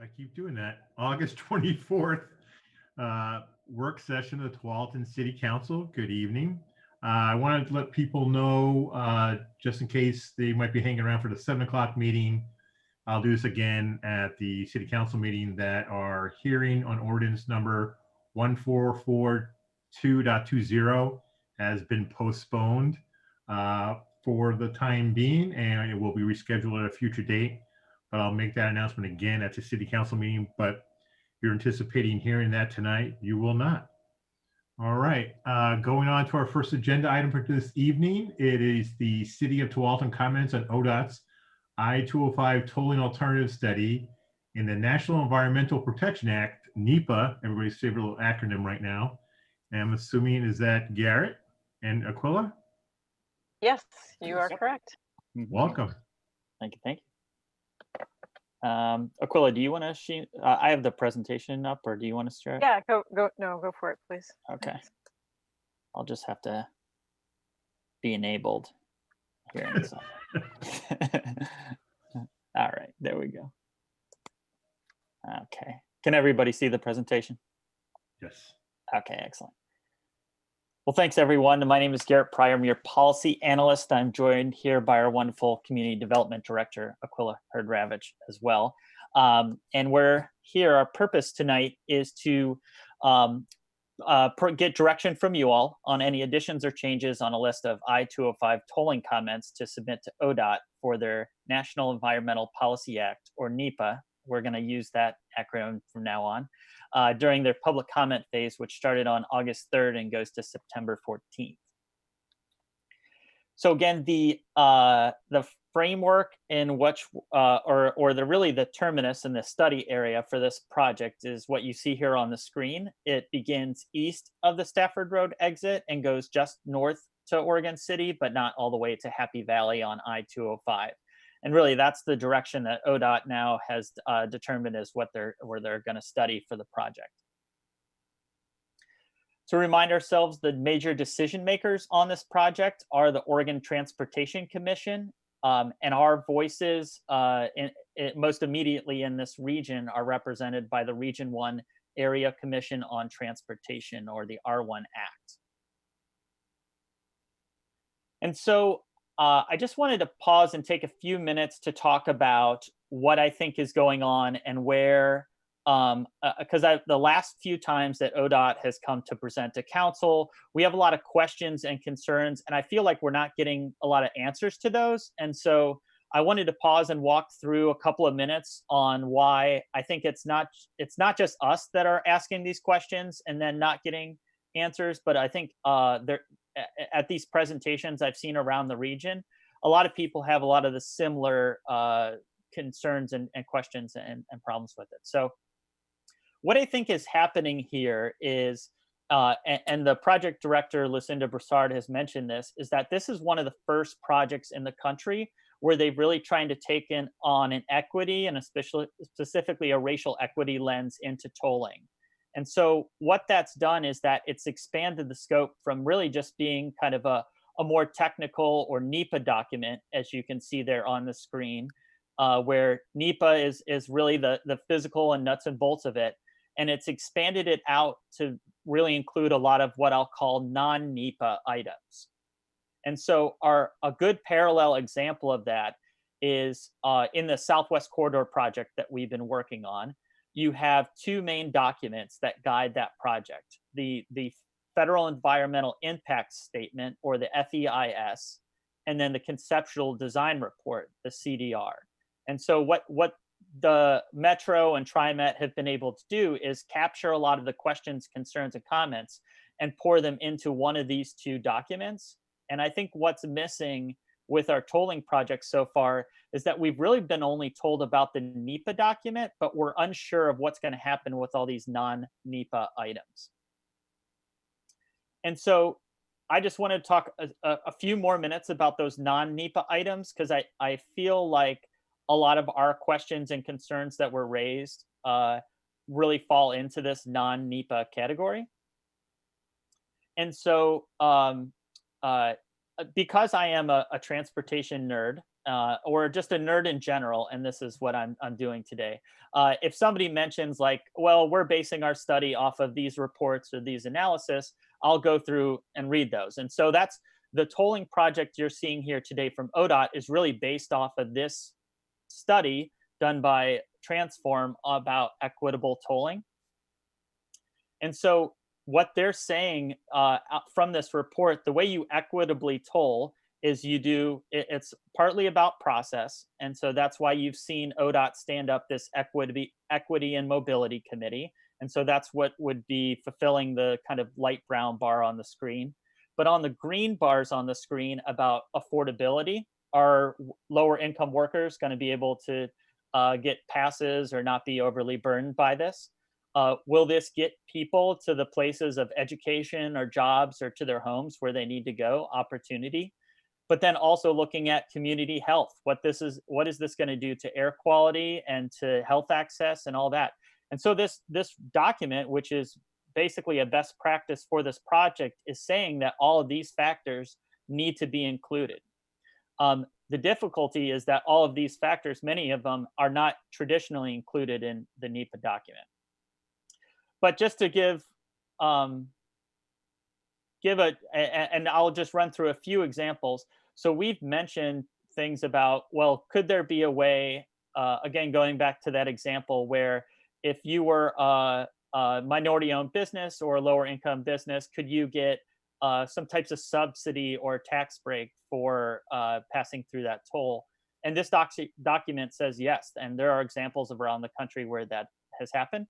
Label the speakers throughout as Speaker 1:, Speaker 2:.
Speaker 1: I keep doing that. August 24th, work session of the Tualatin City Council. Good evening. I wanted to let people know, just in case they might be hanging around for the 7 o'clock meeting, I'll do this again at the City Council meeting, that our hearing on ordinance number 1442.20 has been postponed for the time being, and it will be rescheduled at a future date. But I'll make that announcement again at the City Council meeting. But if you're anticipating hearing that tonight, you will not. All right, going on to our first agenda item for this evening. It is the City of Tualatin comments on ODOT's I-205 tolling alternative study in the National Environmental Protection Act, NEPA, everybody's favorite little acronym right now. And I'm assuming, is that Garrett and Aquila?
Speaker 2: Yes, you are correct.
Speaker 1: Welcome.
Speaker 3: Thank you. Thank you. Aquila, do you want to? I have the presentation up, or do you want to start?
Speaker 2: Yeah, go for it, please.
Speaker 3: Okay. I'll just have to be enabled here in a second. All right, there we go. Okay. Can everybody see the presentation?
Speaker 1: Yes.
Speaker 3: Okay, excellent. Well, thanks everyone. My name is Garrett Pryor. I'm your policy analyst. I'm joined here by our wonderful community development director, Aquila Herdravich, as well. And we're here, our purpose tonight is to get direction from you all on any additions or changes on a list of I-205 tolling comments to submit to ODOT for their National Environmental Policy Act, or NEPA. We're going to use that acronym from now on, during their public comment phase, which started on August 3rd and goes to September 14th. So again, the framework in which, or the terminus in the study area for this project is what you see here on the screen. It begins east of the Stafford Road exit and goes just north to Oregon City, but not all the way to Happy Valley on I-205. And really, that's the direction that ODOT now has determined is where they're going to study for the project. To remind ourselves, the major decision makers on this project are the Oregon Transportation Commission, and our voices most immediately in this region are represented by the Region 1 Area Commission on Transportation, or the R1 Act. And so I just wanted to pause and take a few minutes to talk about what I think is going on and where, because the last few times that ODOT has come to present to council, we have a lot of questions and concerns, and I feel like we're not getting a lot of answers to those. And so I wanted to pause and walk through a couple of minutes on why I think it's not just us that are asking these questions and then not getting answers, but I think at these presentations I've seen around the region, a lot of people have a lot of the similar concerns and questions and problems with it. So what I think is happening here is, and the project director, Lucinda Broussard, has mentioned this, is that this is one of the first projects in the country where they're really trying to take on an equity, and especially specifically a racial equity lens into tolling. And so what that's done is that it's expanded the scope from really just being kind of a more technical or NEPA document, as you can see there on the screen, where NEPA is really the physical and nuts and bolts of it. And it's expanded it out to really include a lot of what I'll call non-NEPA items. And so a good parallel example of that is in the Southwest Corridor project that we've been working on. You have two main documents that guide that project: the Federal Environmental Impact Statement, or the FEIS, and then the Conceptual Design Report, the CDR. And so what the Metro and TriMet have been able to do is capture a lot of the questions, concerns, and comments and pour them into one of these two documents. And I think what's missing with our tolling project so far is that we've really been only told about the NEPA document, but we're unsure of what's going to happen with all these non-NEPA items. And so I just want to talk a few more minutes about those non-NEPA items, because I feel like a lot of our questions and concerns that were raised really fall into this non-NEPA category. And so because I am a transportation nerd, or just a nerd in general, and this is what I'm doing today. If somebody mentions like, well, we're basing our study off of these reports or these analysis, I'll go through and read those. And so that's the tolling project you're seeing here today from ODOT is really based off of this study done by Transform about equitable tolling. And so what they're saying from this report, the way you equitably toll is it's partly about process. And so that's why you've seen ODOT stand up this equity and mobility committee. And so that's what would be fulfilling the kind of light brown bar on the screen. But on the green bars on the screen about affordability, are lower income workers going to be able to get passes or not be overly burdened by this? Will this get people to the places of education or jobs or to their homes where they need to go? Opportunity. But then also looking at community health. What is this going to do to air quality and to health access and all that? And so this document, which is basically a best practice for this project, is saying that all of these factors need to be included. The difficulty is that all of these factors, many of them, are not traditionally included in the NEPA document. But just to give and I'll just run through a few examples. So we've mentioned things about, well, could there be a way, again, going back to that example where if you were a minority-owned business or a lower-income business, could you get some types of subsidy or tax break for passing through that toll? And this document says yes, and there are examples around the country where that has happened.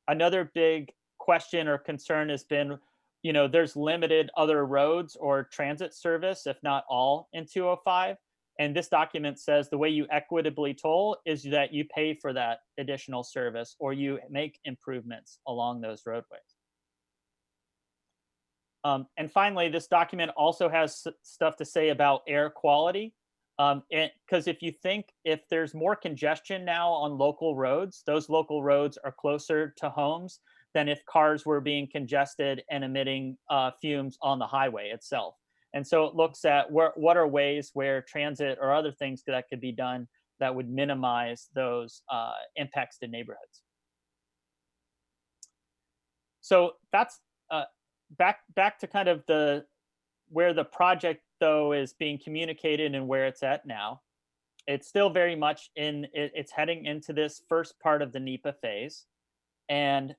Speaker 3: Another big question or concern has been, there's limited other roads or transit service, if not all, in 205. And this document says the way you equitably toll is that you pay for that additional service or you make improvements along those roadways. And finally, this document also has stuff to say about air quality. Because if there's more congestion now on local roads, those local roads are closer to homes than if cars were being congested and emitting fumes on the highway itself. And so it looks at what are ways where transit or other things that could be done that would minimize those impacts to neighborhoods. So that's back to kind of where the project though is being communicated and where it's at now. It's still very much it's heading into this first part of the NEPA phase. And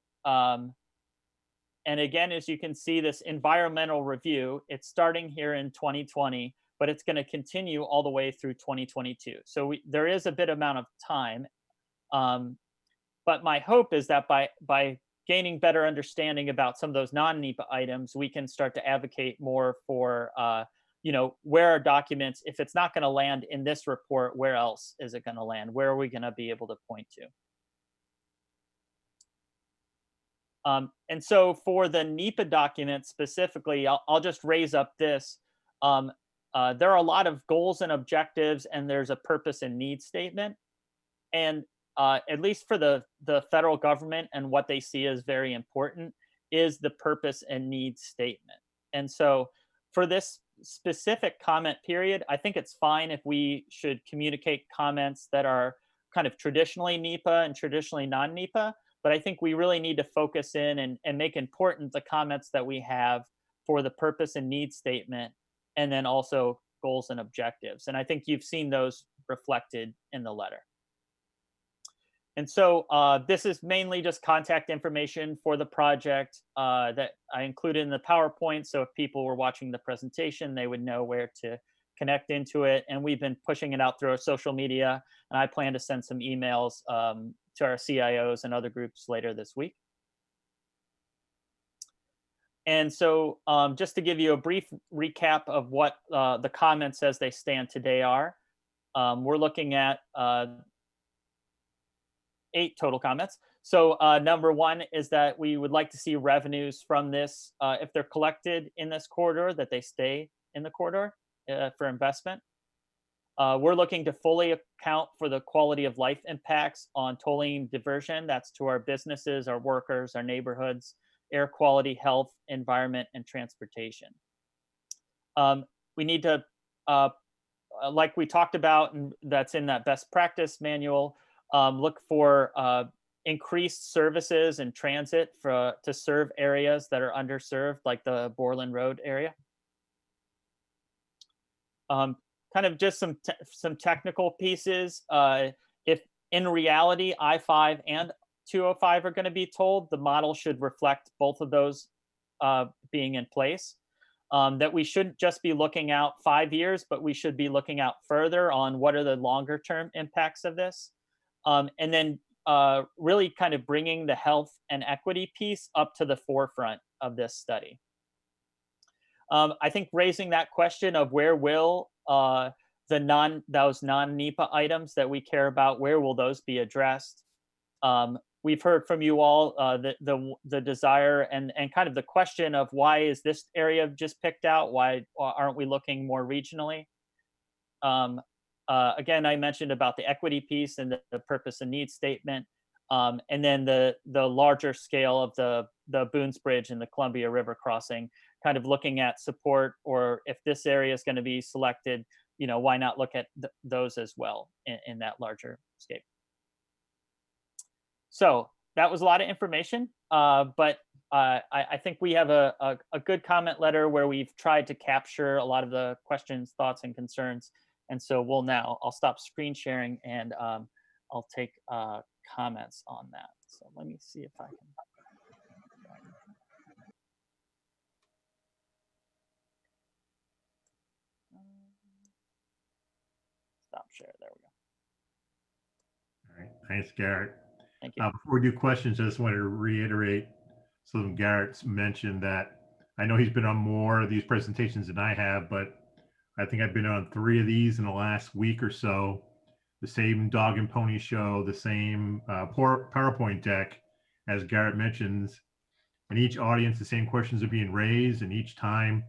Speaker 3: again, as you can see, this environmental review, it's starting here in 2020, but it's going to continue all the way through 2022. So there is a bit amount of time. But my hope is that by gaining better understanding about some of those non-NEPA items, we can start to advocate more for where are documents, if it's not going to land in this report, where else is it going to land? Where are we going to be able to point to? And so for the NEPA document specifically, I'll just raise up this. There are a lot of goals and objectives, and there's a purpose and need statement. And at least for the federal government and what they see as very important is the purpose and need statement. And so for this specific comment period, I think it's fine if we should communicate comments that are kind of traditionally NEPA and traditionally non-NEPA. But I think we really need to focus in and make important the comments that we have for the purpose and need statement, and then also goals and objectives. And I think you've seen those reflected in the letter. And so this is mainly just contact information for the project that I included in the PowerPoint. So if people were watching the presentation, they would know where to connect into it. And we've been pushing it out through our social media. And I plan to send some emails to our CIOs and other groups later this week. And so just to give you a brief recap of what the comments as they stand today are, we're looking at 8 total comments. So number 1 is that we would like to see revenues from this, if they're collected in this corridor, that they stay in the corridor for investment. We're looking to fully account for the quality of life impacts on tolling diversion. That's to our businesses, our workers, our neighborhoods, air quality, health, environment, and transportation. We need to, like we talked about, and that's in that best practice manual, look for increased services and transit to serve areas that are underserved, like the Borland Road area. Kind of just some technical pieces. If in reality I-5 and 205 are going to be tolled, the model should reflect both of those being in place. That we shouldn't just be looking out 5 years, but we should be looking out further on what are the longer term impacts of this. And then really kind of bringing the health and equity piece up to the forefront of this study. I think raising that question of where will those non-NEPA items that we care about, where will those be addressed? We've heard from you all the desire and kind of the question of why is this area just picked out? Why aren't we looking more regionally? Again, I mentioned about the equity piece and the purpose and needs statement, and then the larger scale of the Boones Bridge and the Columbia River crossing, kind of looking at support, or if this area is going to be selected, why not look at those as well in that larger scape. So that was a lot of information, but I think we have a good comment letter where we've tried to capture a lot of the questions, thoughts, and concerns. And so I'll stop screen sharing and I'll take comments on that. So let me see if I can. Stop share. There we go.
Speaker 1: All right. Thanks, Garrett.
Speaker 3: Thank you.
Speaker 1: Before we do questions, I just wanted to reiterate something Garrett's mentioned, that I know he's been on more of these presentations than I have, but I think I've been on 3 of these in the last week or so. The same dog and pony show, the same PowerPoint deck, as Garrett mentions. In each audience, the same questions are being raised, and each time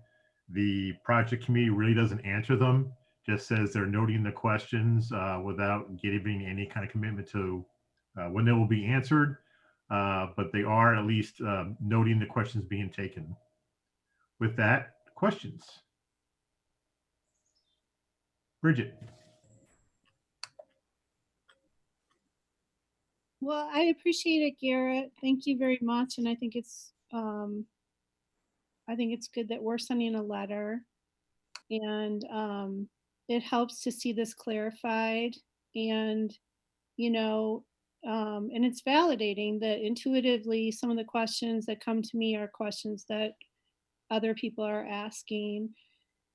Speaker 1: the project committee really doesn't answer them, just says they're noting the questions without giving any kind of commitment to when they will be answered, but they are at least noting the questions being taken. With that, questions? Bridget.
Speaker 4: Well, I appreciate it, Garrett. Thank you very much. And I think it's good that we're sending a letter, and it helps to see this clarified, and and it's validating that intuitively some of the questions that come to me are questions that other people are asking.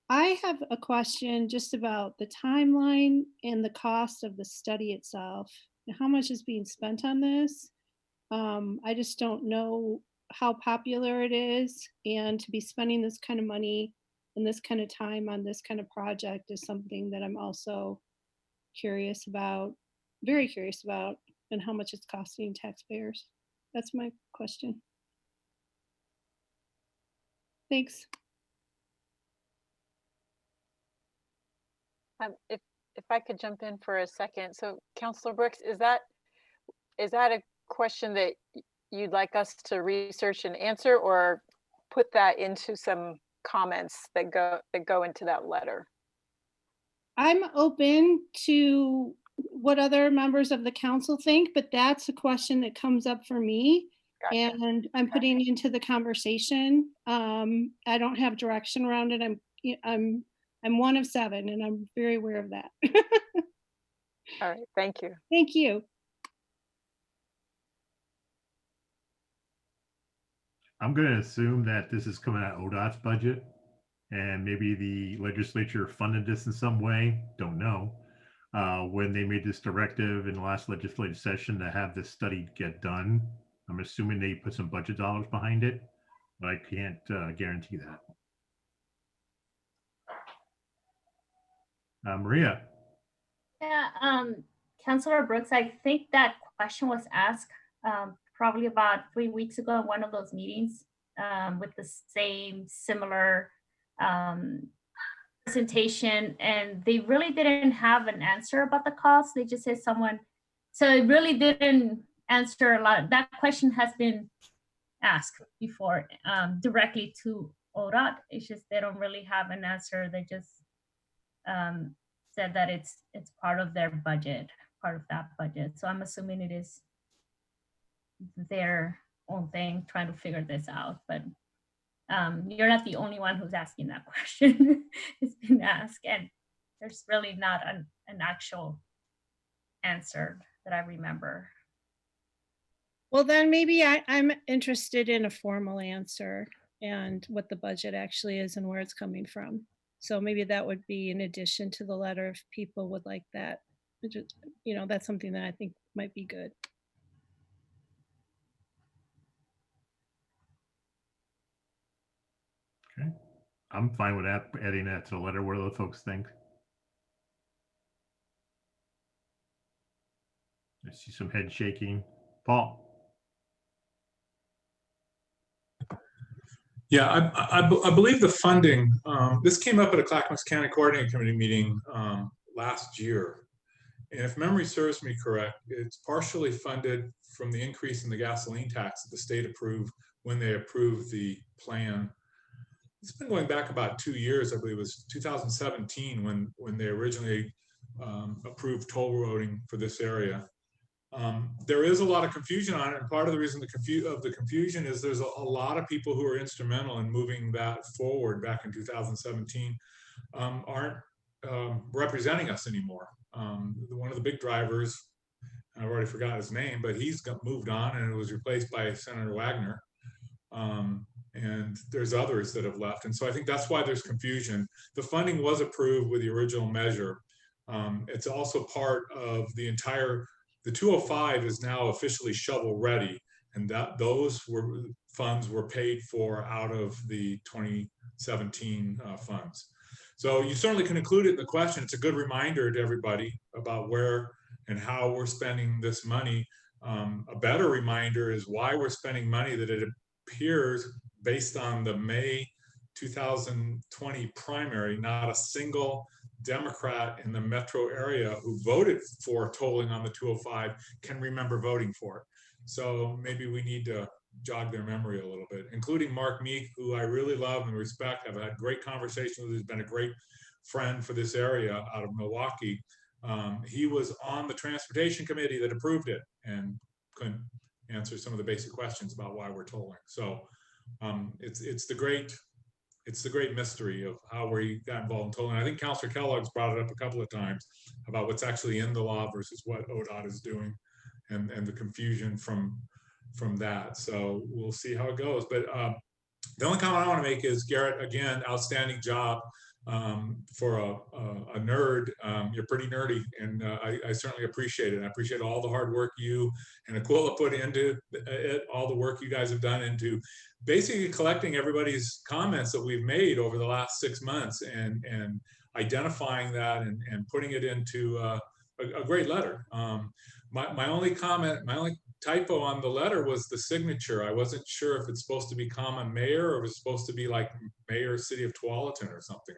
Speaker 4: I have a question just about the timeline and the cost of the study itself. How much is being spent on this? I just don't know how popular it is, and to be spending this kind of money and this kind of time on this kind of project is something that I'm also curious about, very curious about, and how much it's costing taxpayers. That's my question. Thanks.
Speaker 2: If I could jump in for a second. So Councilor Brooks, is that a question that you'd like us to research and answer, or put that into some comments that go into that letter?
Speaker 4: I'm open to what other members of the council think, but that's a question that comes up for me. Gotcha. And I'm putting into the conversation. I don't have direction around it. I'm one of 7, and I'm very aware of that.
Speaker 2: All right, thank you.
Speaker 4: Thank you.
Speaker 1: I'm going to assume that this is coming out of ODOT's budget, and maybe the legislature funded this in some way. Don't know. When they made this directive in the last legislative session to have this study get done, I'm assuming they put some budget dollars behind it, but I can't guarantee that. Maria.
Speaker 5: Yeah, Councilor Brooks, I think that question was asked probably about 3 weeks ago in one of those meetings with the same similar presentation, and they really didn't have an answer about the cost. They just said someone, so it really didn't answer a lot. That question has been asked before directly to ODOT. It's just they don't really have an answer. They just said that it's part of their budget, part of that budget. So I'm assuming it is their own thing trying to figure this out. But you're not the only one who's asking that question. It's been asked, and there's really not an actual answer that I remember.
Speaker 4: Well, then maybe I'm interested in a formal answer and what the budget actually is and where it's coming from. So maybe that would be in addition to the letter if people would like that. That's something that I think might be good.
Speaker 1: Okay. I'm fine with that, adding that to the letter. What do the folks think? I see some head shaking. Paul?
Speaker 6: Yeah, I believe the funding, this came up at a Clackamas County Coordinating Committee meeting last year. And if memory serves me correct, it's partially funded from the increase in the gasoline tax that the state approved when they approved the plan. It's been going back about 2 years. I believe it was 2017 when they originally approved toll roading for this area. There is a lot of confusion on it, and part of the reason the confusion is there's a lot of people who are instrumental in moving that forward back in 2017 aren't representing us anymore. One of the big drivers, I've already forgot his name, but he's moved on and it was replaced by Senator Wagner. And there's others that have left. And so I think that's why there's confusion. The funding was approved with the original measure. It's also part of the 205 is now officially shovel ready, and those funds were paid for out of the 2017 funds. So you certainly can include it in the question. It's a good reminder to everybody about where and how we're spending this money. A better reminder is why we're spending money that it appears based on the May 2020 primary, not a single Democrat in the metro area who voted for tolling on the 205 can remember voting for it. So maybe we need to jog their memory a little bit, including Mark Meek, who I really love and respect. I've had great conversations with. He's been a great friend for this area out of Milwaukee. He was on the transportation committee that approved it and couldn't answer some of the basic questions about why we're tolling. So it's the great mystery of how we got involved in tolling. I think Councilor Kellogg's brought it up a couple of times about what's actually in the law versus what ODOT is doing, and the confusion from that. So we'll see how it goes. But the only comment I want to make is, Garrett, again, outstanding job for a nerd. You're pretty nerdy, and I certainly appreciate it. I appreciate all the hard work you and Aquila put into it, all the work you guys have done into basically collecting everybody's comments that we've made over the last 6 months and identifying that and putting it into a great letter. My only comment, my only typo on the letter was the signature. I wasn't sure if it's supposed to be common mayor or if it's supposed to be like mayor city of Tualatin or something.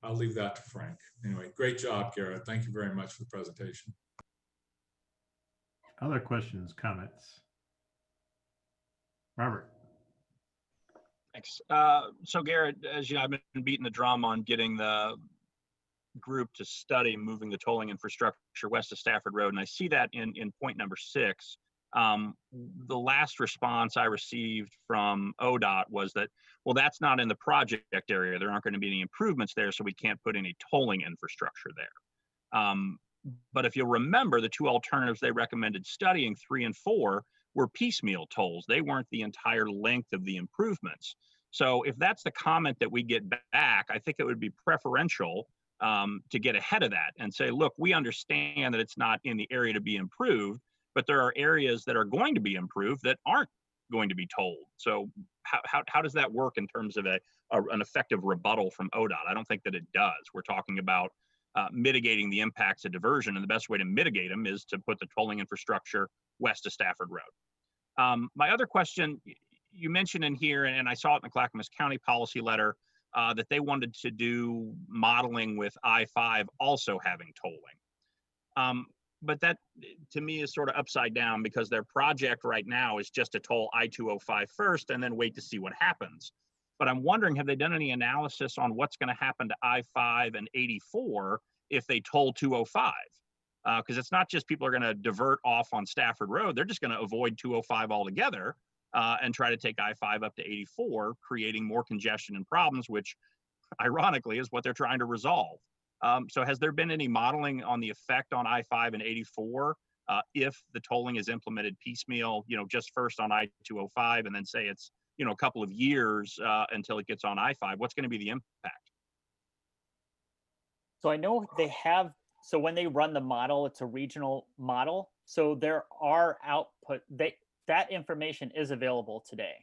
Speaker 6: I'll leave that to Frank. Anyway, great job, Garrett. Thank you very much for the presentation.
Speaker 1: Other questions, comments? Robert.
Speaker 7: Thanks. So Garrett, as you know, I've been beating the drum on getting the group to study moving the tolling infrastructure west of Stafford Road, and I see that in point number 6. The last response I received from ODOT was that, well, that's not in the project area. There aren't going to be any improvements there, so we can't put any tolling infrastructure there. But if you'll remember, the two alternatives they recommended studying, 3 and 4, were piecemeal tolls. They weren't the entire length of the improvements. So if that's the comment that we get back, I think it would be preferential to get ahead of that and say, look, we understand that it's not in the area to be improved, but there are areas that are going to be improved that aren't going to be tolled. So how does that work in terms of an effective rebuttal from ODOT? I don't think that it does. We're talking about mitigating the impacts of diversion, and the best way to mitigate them is to put the tolling infrastructure west of Stafford Road. My other question, you mentioned in here, and I saw it in the Clackamas County policy letter, that they wanted to do modeling with I-5 also having tolling. But that, to me, is sort of upside down, because their project right now is just to toll I-205 first and then wait to see what happens. But I'm wondering, have they done any analysis on what's going to happen to I-5 and 84 if they toll 205? Because it's not just people are going to divert off on Stafford Road. They're just going to avoid 205 altogether and try to take I-5 up to 84, creating more congestion and problems, which ironically is what they're trying to resolve. So has there been any modeling on the effect on I-5 and 84 if the tolling is implemented piecemeal, just first on I-205 and then say it's, a couple of years until it gets on I-5? What's going to be the impact?
Speaker 3: So I know they have, so when they run the model, it's a regional model. So there are output, that information is available today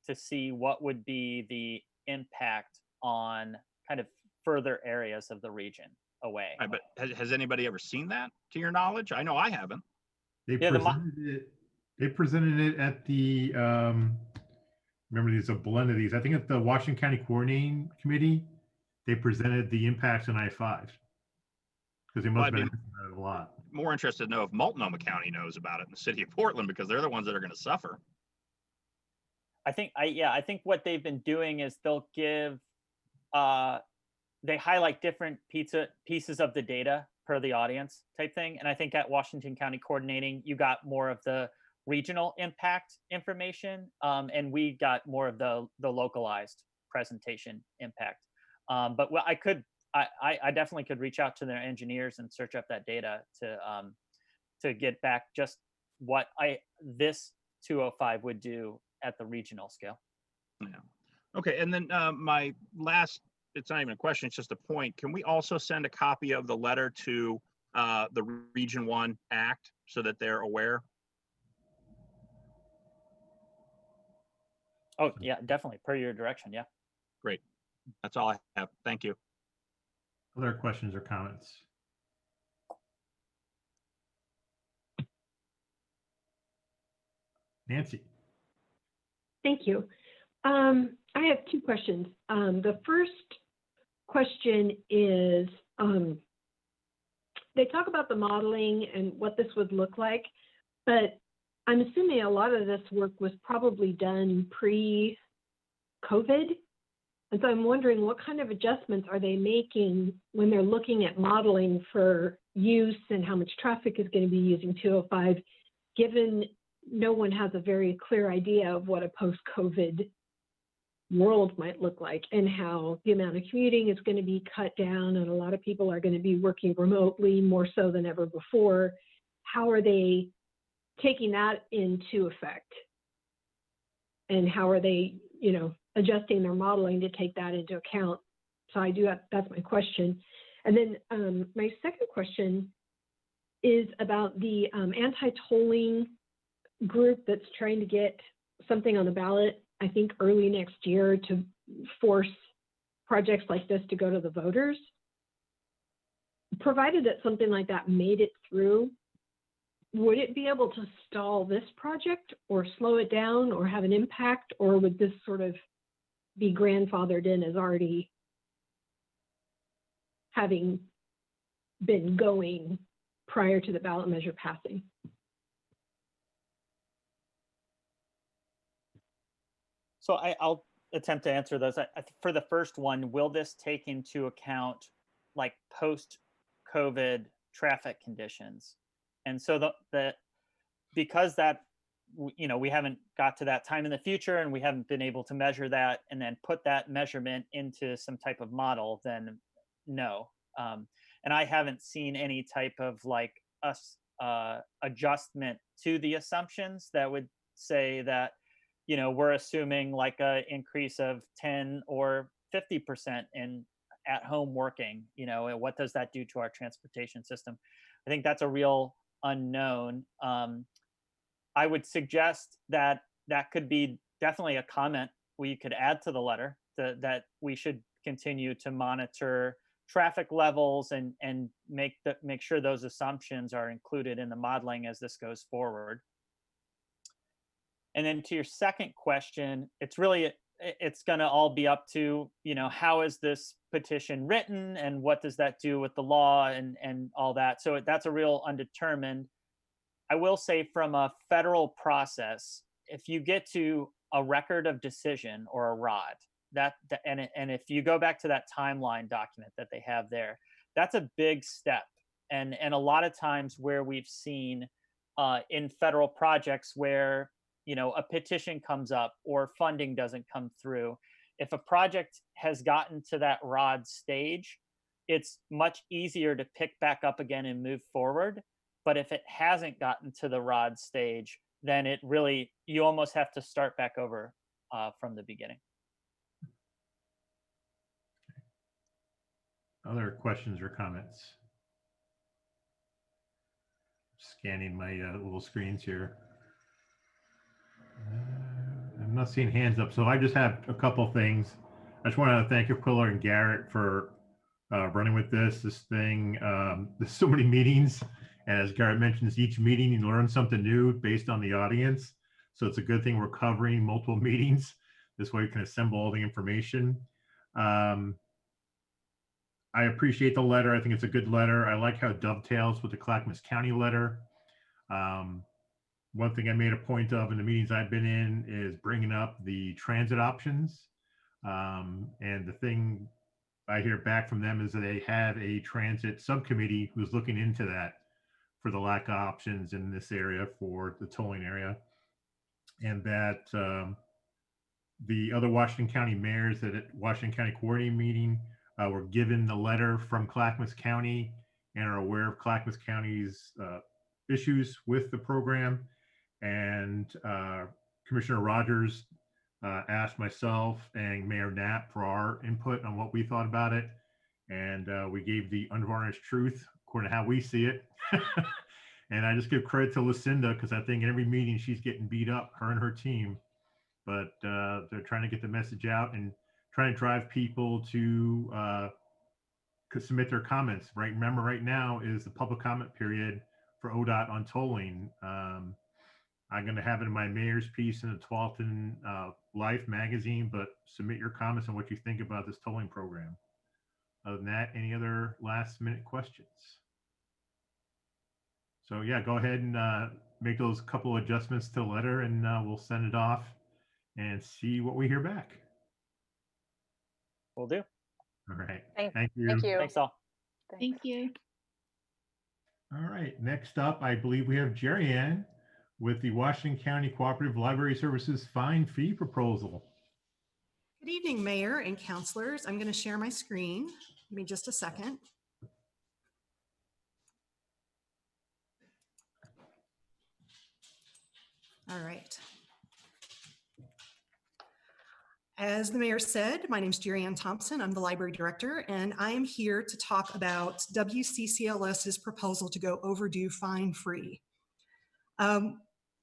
Speaker 3: to see what would be the impact on kind of further areas of the region away.
Speaker 7: Right, but has anybody ever seen that, to your knowledge? I know I haven't.
Speaker 1: They
Speaker 3: Yeah,
Speaker 1: presented it. They presented it at the. Remember, there's a blend of these. I think at the Washington County Coordinating Committee, they presented the impacts on I-5 because they must have been asking about it a lot.
Speaker 7: More interested to know if Multnomah County knows about it in the city of Portland, because they're the ones that are going to suffer.
Speaker 3: I think what they've been doing is they'll give they highlight different pieces of the data per the audience type thing. And I think at Washington County Coordinating, you got more of the regional impact information, and we got more of the localized presentation impact. But what I definitely could reach out to their engineers and search up that data to get back just what this 205 would do at the regional scale.
Speaker 7: Yeah. Okay. And then my last, it's not even a question, it's just a point. Can we also send a copy of the letter to the Region 1 Act so that they're aware?
Speaker 3: Oh, yeah, definitely. Per your direction. Yeah.
Speaker 7: Great. That's all I have. Thank you.
Speaker 1: Other questions or comments? Nancy.
Speaker 8: Thank you. I have two questions. The first question is, they talk about the modeling and what this would look like, but I'm assuming a lot of this work was probably done pre-COVID. And so I'm wondering what kind of adjustments are they making when they're looking at modeling for use and how much traffic is going to be using 205, given no one has a very clear idea of what a post-COVID world might look like and how the amount of commuting is going to be cut down, and a lot of people are going to be working remotely more so than ever before. How are they taking that into effect? And how are they, adjusting their modeling to take that into account? So that's my question. And then my second question is about the anti-tolling group that's trying to get something on the ballot, I think early next year, to force projects like this to go to the voters. Provided that something like that made it through, would it be able to stall this project or slow it down or have an impact, or would this sort of be grandfathered in as already having been going prior to the ballot measure passing?
Speaker 3: So I'll attempt to answer those. For the first one, will this take into account like post-COVID traffic conditions? And so because that, we haven't got to that time in the future and we haven't been able to measure that and then put that measurement into some type of model, then no. And I haven't seen any type of like adjustment to the assumptions that would say that, we're assuming like a increase of 10 or 50% in at-home working, and what does that do to our transportation system? I think that's a real unknown. I would suggest that could be definitely a comment we could add to the letter, that we should continue to monitor traffic levels and make sure those assumptions are included in the modeling as this goes forward. And then to your second question, it's going to all be up to, how is this petition written and what does that do with the law and all that. So that's a real undetermined. I will say from a federal process, if you get to a record of decision or a ROD, and if you go back to that timeline document that they have there, that's a big step. And a lot of times where we've seen in federal projects where, you know, a petition comes up or funding doesn't come through, if a project has gotten to that ROD stage, it's much easier to pick back up again and move forward. But if it hasn't gotten to the ROD stage, then it really, you almost have to start back over from the beginning.
Speaker 1: Other questions or comments? Scanning my little screens here. I'm not seeing hands up, so I just have a couple things. I just want to thank Aquila and Garrett for running with this thing. There's so many meetings, and as Garrett mentions, each meeting you learn something new based on the audience. So it's a good thing we're covering multiple meetings. This way we can assemble all the information. I appreciate the letter. I think it's a good letter. I like how it dovetails with the Clackamas County letter. One thing I made a point of in the meetings I've been in is bringing up the transit options. And the thing I hear back from them is that they have a transit subcommittee who's looking into that for the lack of options in this area for the tolling area. And that the other Washington County mayors that at Washington County coordinating meeting were given the letter from Clackamas County and are aware of Clackamas County's issues with the program. And Commissioner Rogers asked myself and Mayor Knapp for our input on what we thought about it. And we gave the unvarnished truth according to how we see it. And I just give credit to Lucinda because I think in every meeting she's getting beat up, her and her team. But they're trying to get the message out and trying to drive people to submit their comments. Right, remember, right now is the public comment period for ODOT on tolling. I'm going to have it in my mayor's piece in the Tualatin Life magazine, but submit your comments on what you think about this tolling program. Other than that, any other last minute questions? So yeah, go ahead and make those couple adjustments to the letter and we'll send it off and see what we hear back.
Speaker 3: Will do.
Speaker 1: All right.
Speaker 2: Thank you.
Speaker 3: Thanks all.
Speaker 4: Thank you.
Speaker 1: All right. Next up, I believe we have Jerry Ann with the Washington County Cooperative Library Services fine fee proposal.
Speaker 9: Good evening, Mayor and councilors. I'm going to share my screen. Give me just a second. All right. As the mayor said, my name is Jerry Ann Thompson. I'm the library director, and I am here to talk about WCCLS's proposal to go overdue fine-free.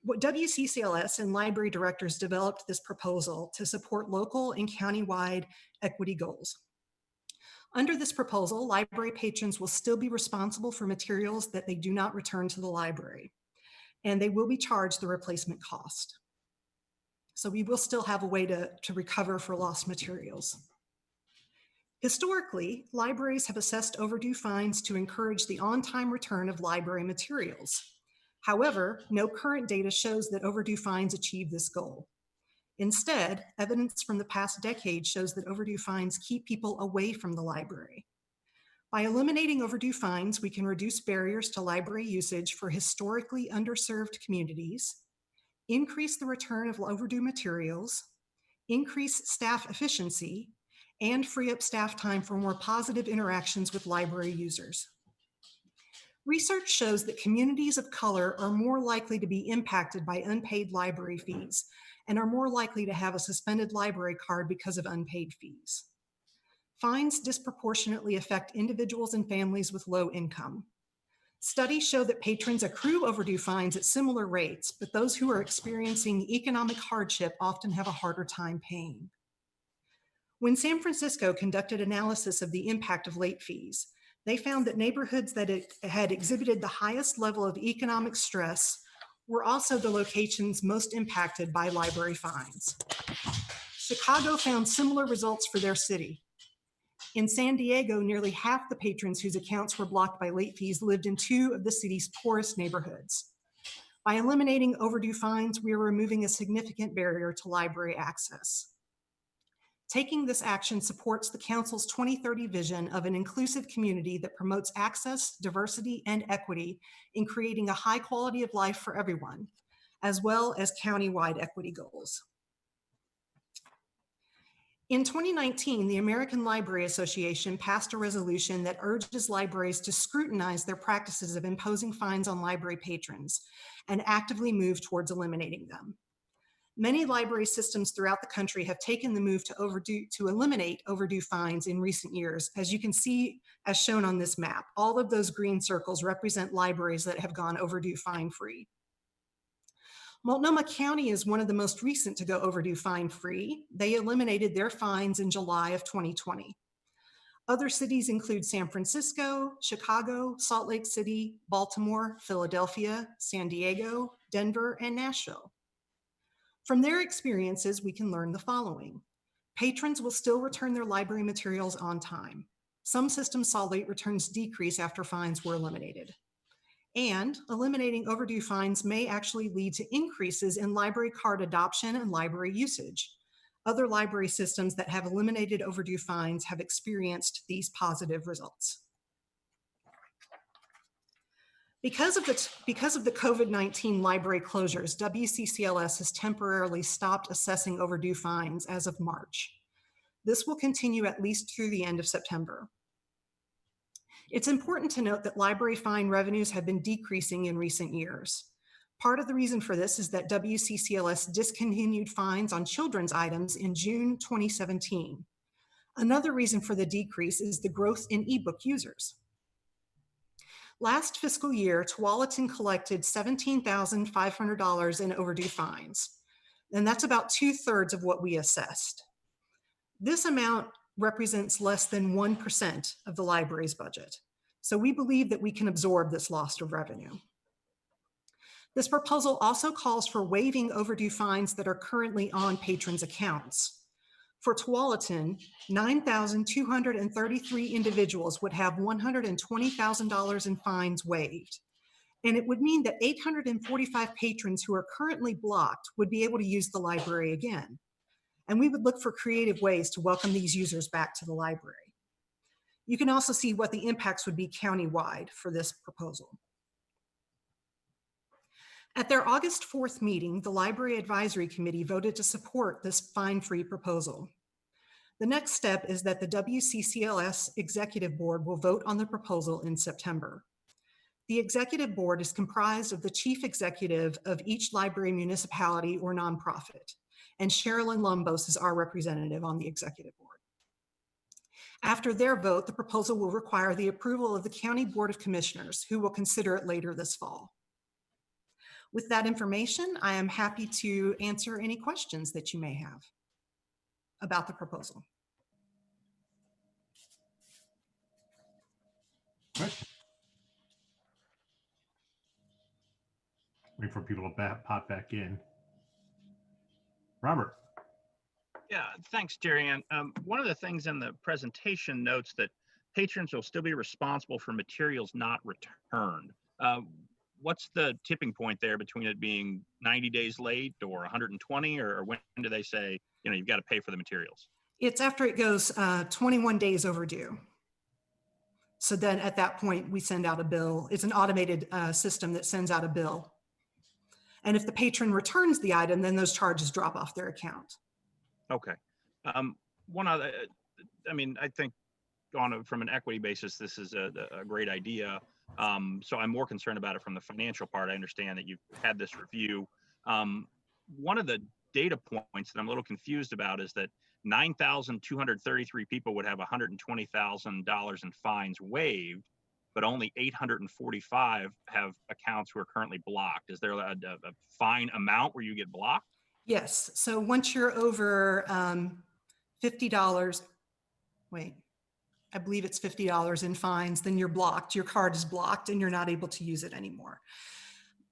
Speaker 9: What WCCLS and library directors developed this proposal to support local and countywide equity goals. Under this proposal, library patrons will still be responsible for materials that they do not return to the library, and they will be charged the replacement cost. So we will still have a way to recover for lost materials. Historically, libraries have assessed overdue fines to encourage the on-time return of library materials. However, no current data shows that overdue fines achieve this goal. Instead, evidence from the past decade shows that overdue fines keep people away from the library. By eliminating overdue fines, we can reduce barriers to library usage for historically underserved communities, increase the return of overdue materials, increase staff efficiency, and free up staff time for more positive interactions with library users. Research shows that communities of color are more likely to be impacted by unpaid library fees and are more likely to have a suspended library card because of unpaid fees. Fines disproportionately affect individuals and families with low income. Studies show that patrons accrue overdue fines at similar rates, but those who are experiencing economic hardship often have a harder time paying. When San Francisco conducted analysis of the impact of late fees, they found that neighborhoods that had exhibited the highest level of economic stress were also the locations most impacted by library fines. Chicago found similar results for their city. In San Diego, nearly half the patrons whose accounts were blocked by late fees lived in 2 of the city's poorest neighborhoods. By eliminating overdue fines, we are removing a significant barrier to library access. Taking this action supports the Council's 2030 vision of an inclusive community that promotes access, diversity, and equity in creating a high quality of life for everyone, as well as county-wide equity goals. In 2019, the American Library Association passed a resolution that urges libraries to scrutinize their practices of imposing fines on library patrons and actively move towards eliminating them. Many library systems throughout the country have taken the move to eliminate overdue fines in recent years. As you can see, as shown on this map, all of those green circles represent libraries that have gone overdue fine-free. Multnomah County is one of the most recent to go overdue fine-free. They eliminated their fines in July of 2020. Other cities include San Francisco, Chicago, Salt Lake City, Baltimore, Philadelphia, San Diego, Denver, and Nashville. From their experiences, we can learn the following. Patrons will still return their library materials on time. Some systems saw late returns decrease after fines were eliminated. And eliminating overdue fines may actually lead to increases in library card adoption and library usage. Other library systems that have eliminated overdue fines have experienced these positive results. Because of the COVID-19 library closures, WCCLS has temporarily stopped assessing overdue fines as of March. This will continue at least through the end of September. It's important to note that library fine revenues have been decreasing in recent years. Part of the reason for this is that WCCLS discontinued fines on children's items in June 2017. Another reason for the decrease is the growth in ebook users. Last fiscal year, Tualatin collected $17,500 in overdue fines, and that's about 2/3 of what we assessed. This amount represents less than 1% of the library's budget, so we believe that we can absorb this loss of revenue. This proposal also calls for waiving overdue fines that are currently on patrons' accounts. For Tualatin, 9,233 individuals would have $120,000 in fines waived. And it would mean that 845 patrons who are currently blocked would be able to use the library again. And we would look for creative ways to welcome these users back to the library. You can also see what the impacts would be countywide for this proposal. At their August 4th meeting, the Library Advisory Committee voted to support this fine-free proposal. The next step is that the WCCLS Executive Board will vote on the proposal in September. The Executive Board is comprised of the Chief Executive of each library municipality or nonprofit, and Sherilyn Lumbos is our representative on the Executive Board. After their vote, the proposal will require the approval of the County Board of Commissioners, who will consider it later this fall. With that information, I am happy to answer any questions that you may have about the proposal.
Speaker 1: Question? Wait for people to pop back in. Robert.
Speaker 7: Yeah, thanks, Jerry Ann. One of the things in the presentation notes that patrons will still be responsible for materials not returned. What's the tipping point there between it being 90 days late or 120, or when do they say, you know, you've got to pay for the materials?
Speaker 9: It's after it goes 21 days overdue. So then at that point, we send out a bill. It's an automated system that sends out a bill. And if the patron returns the item, then those charges drop off their account.
Speaker 7: Okay. One other, I mean, I think from an equity basis, this is a great idea. So I'm more concerned about it from the financial part. I understand that you've had this review. One of the data points that I'm a little confused about is that 9,233 people would have $120,000 in fines waived, but only 845 have accounts who are currently blocked. Is there a fine amount where you get blocked?
Speaker 9: Yes. So once you're over $50, wait, I believe it's $50 in fines, then you're blocked. Your card is blocked and you're not able to use it anymore.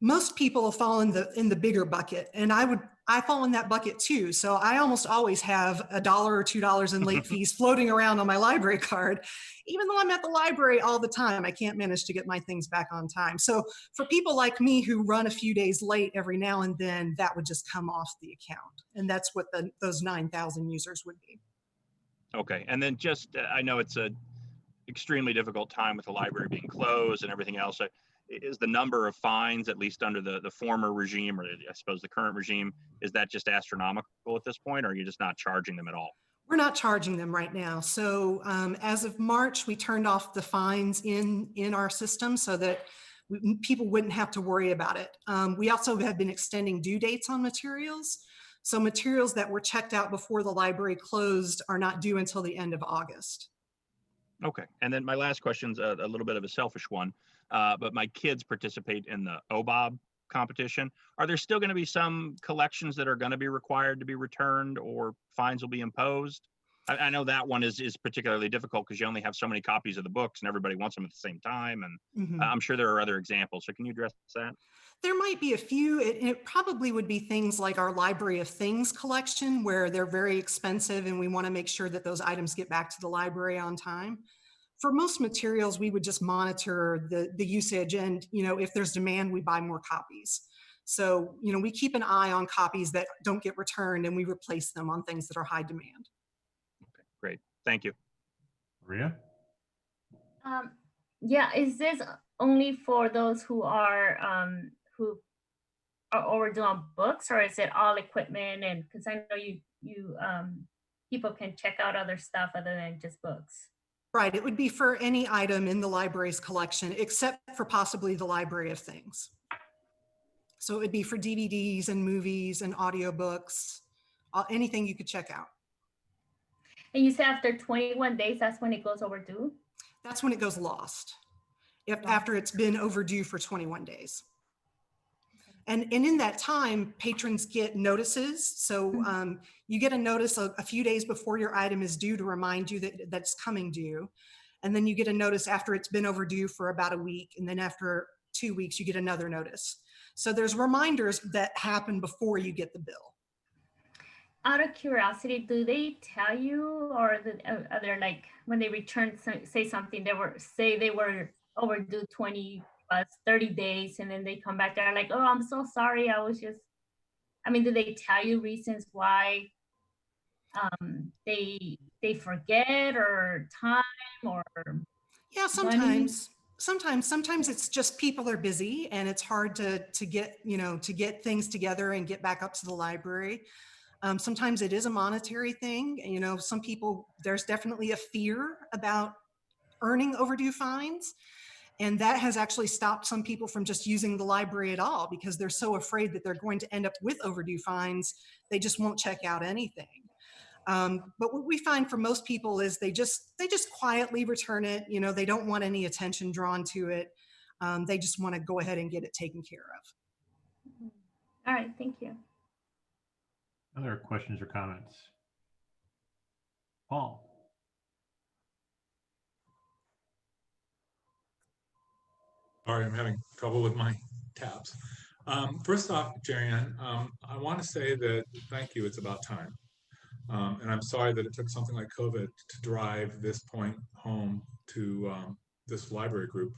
Speaker 9: Most people fall in the bigger bucket, and I fall in that bucket too. So I almost always have $1 or $2 in late fees floating around on my library card. Even though I'm at the library all the time, I can't manage to get my things back on time. So for people like me who run a few days late every now and then, that would just come off the account. And that's what those 9,000 users would be.
Speaker 7: Okay, and then just, I know it's a extremely difficult time with the library being closed and everything else. Is the number of fines, at least under the former regime, or I suppose the current regime, is that just astronomical at this point, or are you just not charging them at all?
Speaker 9: We're not charging them right now. So as of March, we turned off the fines in our system so that people wouldn't have to worry about it. We also have been extending due dates on materials. So materials that were checked out before the library closed are not due until the end of August.
Speaker 7: Okay, and then my last question's a little bit of a selfish one, but my kids participate in the OBOB competition. Are there still going to be some collections that are going to be required to be returned, or fines will be imposed? I know that one is particularly difficult because you only have so many copies of the books and everybody wants them at the same time. And I'm sure there are other examples. So can you address that?
Speaker 9: There might be a few. It probably would be things like our Library of Things collection, where they're very expensive and we want to make sure that those items get back to the library on time. For most materials, we would just monitor the usage, and if there's demand, we buy more copies. So we keep an eye on copies that don't get returned and we replace them on things that are high demand.
Speaker 7: Okay, great. Thank you.
Speaker 1: Maria?
Speaker 5: Yeah, is this only for those who are overdue on books, or is it all equipment? And because I know you people can check out other stuff other than just books.
Speaker 9: Right, it would be for any item in the library's collection, except for possibly the Library of Things. So it would be for DVDs and movies and audiobooks, anything you could check out.
Speaker 5: And you say after 21 days, that's when it goes overdue?
Speaker 9: That's when it goes lost, after it's been overdue for 21 days. And in that time, patrons get notices. So you get a notice a few days before your item is due to remind you that that's coming due. And then you get a notice after it's been overdue for about a week. And then after 2 weeks, you get another notice. So there's reminders that happen before you get the bill.
Speaker 5: Out of curiosity, do they tell you, or are there, like, when they return, say something, they were overdue 20 plus 30 days, and then they come back, they're like, oh, I'm so sorry, I was just, do they tell you reasons why they forget, or time, or
Speaker 9: yeah, sometimes money? Sometimes it's just people are busy and it's hard to get things together and get back up to the library. Sometimes it is a monetary thing. Some people, there's definitely a fear about earning overdue fines. And that has actually stopped some people from just using the library at all, because they're so afraid that they're going to end up with overdue fines. They just won't check out anything. But what we find for most people is they just quietly return it. They don't want any attention drawn to it. They just want to go ahead and get it taken care of.
Speaker 5: All right, thank you.
Speaker 1: Other questions or comments? Paul?
Speaker 6: Sorry, I'm having trouble with my tabs. First off, Jerianne, I want to say that thank you. It's about time. And I'm sorry that it took something like COVID to drive this point home to this library group.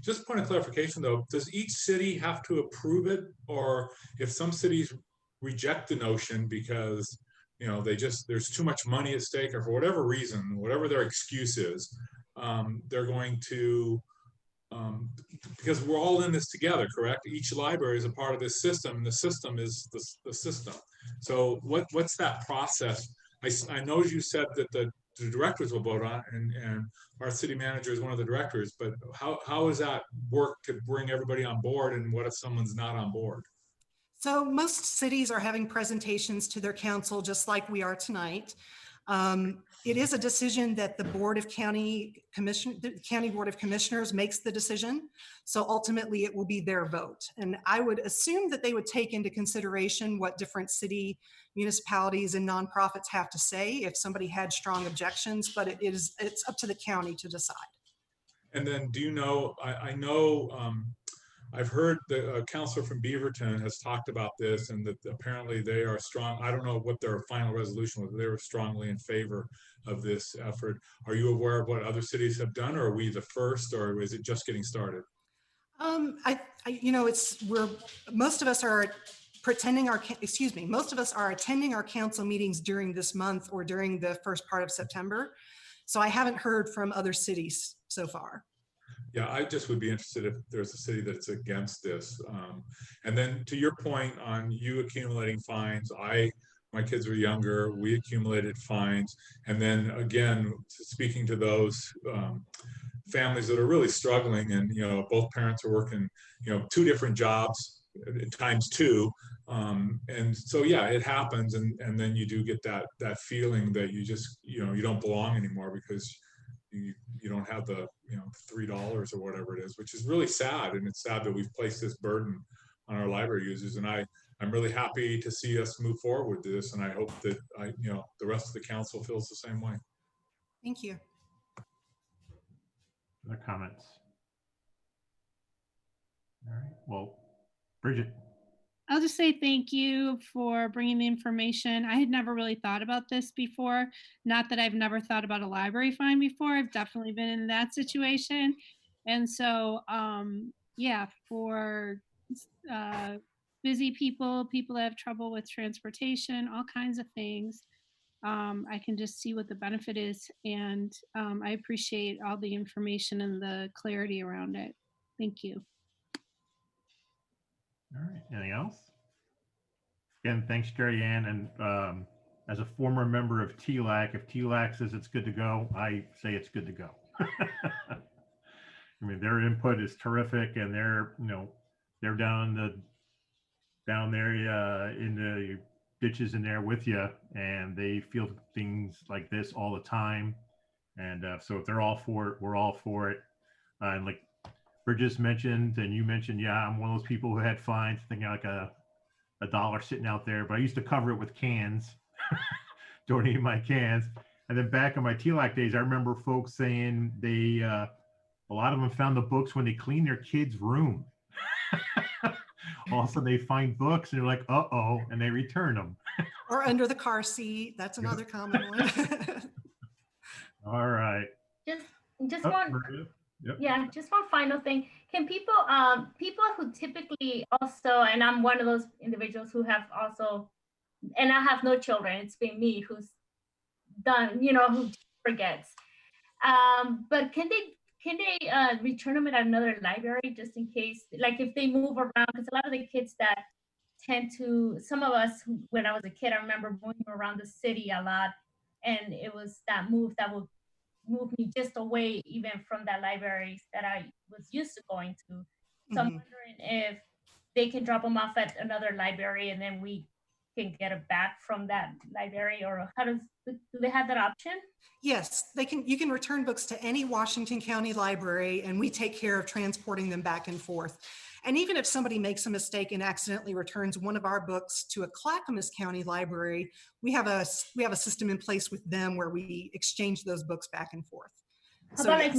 Speaker 6: Just a point of clarification, though, does each city have to approve it? Or if some cities reject the notion because there's too much money at stake, or for whatever reason, whatever their excuse is, they're going to, because we're all in this together, correct? Each library is a part of this system, and the system is the system. So what's that process? I know you said that the directors will vote on it, and our city manager is one of the directors, but how does that work to bring everybody on board, and what if someone's not on board?
Speaker 9: So most cities are having presentations to their council, just like we are tonight. It is a decision that the County Board of Commissioners makes the decision. So ultimately it will be their vote. And I would assume that they would take into consideration what different city municipalities and nonprofits have to say if somebody had strong objections, but it's up to the county to decide. And
Speaker 6: then do you know, I know, I've heard the counselor from Beaverton has talked about this, and that apparently they are strong. I don't know what their final resolution was. They were strongly in favor of this effort. Are you aware of what other cities have done, or are we the first, or is it just getting started? Most of us are
Speaker 9: most of us are attending our council meetings during this month or during the first part of September. So I haven't heard from other cities so far.
Speaker 6: Yeah, I just would be interested if there's a city that's against this. And then to your point on you accumulating fines, my kids were younger, we accumulated fines. And then again, speaking to those families that are really struggling and, both parents are working, 2 different jobs times 2. And so, yeah, it happens. And then you do get that feeling that you just, you don't belong anymore because you don't have the $3 or whatever it is, which is really sad. And it's sad that we've placed this burden on our library users. And I'm really happy to see us move forward with this. And I hope that the rest of the council feels the same way.
Speaker 9: Thank you.
Speaker 1: Other comments? All right. Well, Bridget.
Speaker 4: I'll just say thank you for bringing the information. I had never really thought about this before. Not that I've never thought about a library fine before. I've definitely been in that situation. And so, yeah, for busy people that have trouble with transportation, all kinds of things, I can just see what the benefit is. And I appreciate all the information and the clarity around it. Thank you.
Speaker 1: All right. Anything else? Again, thanks, Jerry Ann. And as a former member of TLAC, if TLAC says it's good to go, I say it's good to go. I mean, their input is terrific, and they're down there in the ditches in there with you, and they feel things like this all the time. And so if they're all for it, we're all for it. And like Bridget mentioned, and you mentioned, yeah, I'm one of those people who had fines, thinking like a $1 sitting out there, but I used to cover it with cans, donating my cans. And then back in my TLAC days, I remember folks saying a lot of them found the books when they cleaned their kids' room. Also, they find books and they're like, uh-oh, and they return them.
Speaker 9: Or under the car seat. That's another common one.
Speaker 1: All right.
Speaker 5: Just one.
Speaker 1: Maria. Yep.
Speaker 5: Yeah, just one final thing. Can people who typically also, and I'm one of those individuals who have also, and I have no children, it's been me who's done, who forgets. But can they return them at another library just in case, like if they move around? Because a lot of the kids that tend to, some of us, when I was a kid, I remember moving around the city a lot, and it was that move that would move me just away even from that library that I was used to going to. So I'm wondering if they can drop them off at another library and then we can get it back from that library, or do they have that option?
Speaker 9: Yes, they can. You can return books to any Washington County library, and we take care of transporting them back and forth. And even if somebody makes a mistake and accidentally returns one of our books to a Clackamas County library, we have a system in place with them where we exchange those books back and forth.
Speaker 5: How about like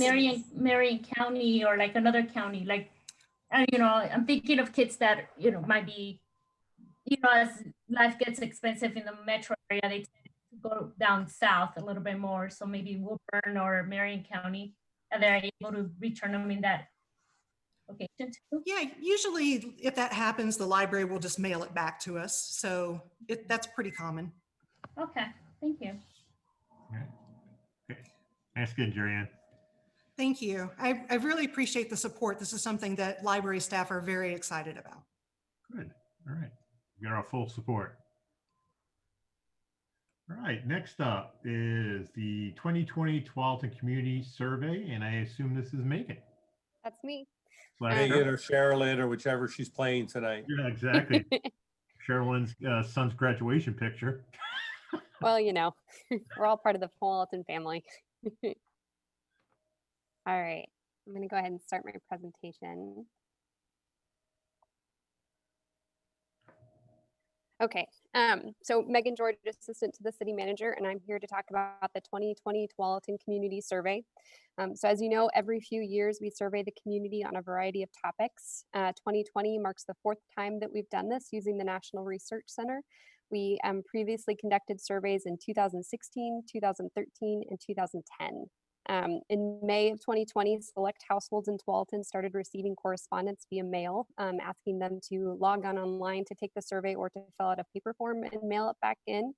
Speaker 5: Marion County or like another county? Like, I'm thinking of kids that might be, as life gets expensive in the metro area, they tend to go down south a little bit more. So maybe Woburn or Marion County, and they're able to return them in that location too?
Speaker 9: Yeah, usually if that happens, the library will just mail it back to us. So that's pretty common.
Speaker 5: Okay, thank you.
Speaker 1: Okay. That's good, Jerry Ann.
Speaker 9: Thank you. I really appreciate the support. This is something that library staff are very excited about.
Speaker 1: Good. All right. We got our full support. All right. Next up is the 2020 Tualatin Community Survey, and I assume this is Megan.
Speaker 10: That's me.
Speaker 11: Megan or Sherilyn or whichever she's playing tonight.
Speaker 1: Yeah, exactly. Sherilyn's son's graduation picture.
Speaker 10: Well, we're all part of the Tualatin family. All right, I'm going to go ahead and start my presentation. Okay, so Megan George, assistant to the city manager, and I'm here to talk about the 2020 Tualatin Community Survey. So as you know, every few years we survey the community on a variety of topics. 2020 marks the 4th time that we've done this using the National Research Center. We previously conducted surveys in 2016, 2013, and 2010. In May of 2020, select households in Tualatin started receiving correspondence via mail, asking them to log on online to take the survey or to fill out a paper form and mail it back in.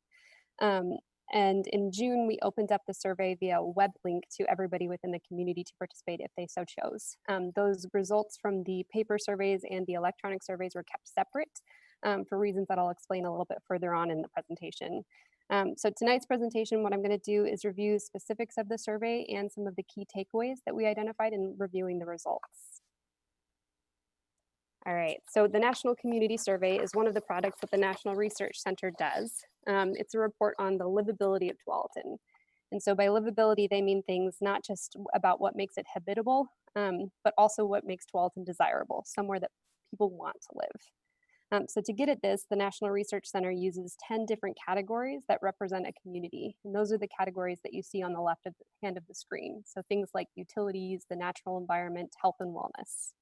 Speaker 10: And in June, we opened up the survey via a web link to everybody within the community to participate if they so chose. Those results from the paper surveys and the electronic surveys were kept separate for reasons that I'll explain a little bit further on in the presentation. So tonight's presentation, what I'm going to do is review specifics of the survey and some of the key takeaways that we identified in reviewing the results. All right, so the National Community Survey is one of the products that the National Research Center does. It's a report on the livability of Tualatin. And so by livability, they mean things not just about what makes it habitable, but also what makes Tualatin desirable, somewhere that people want to live. So to get at this, the National Research Center uses 10 different categories that represent a community. And those are the categories that you see on the left of the hand of the screen. So things like utilities, the natural environment, health and wellness.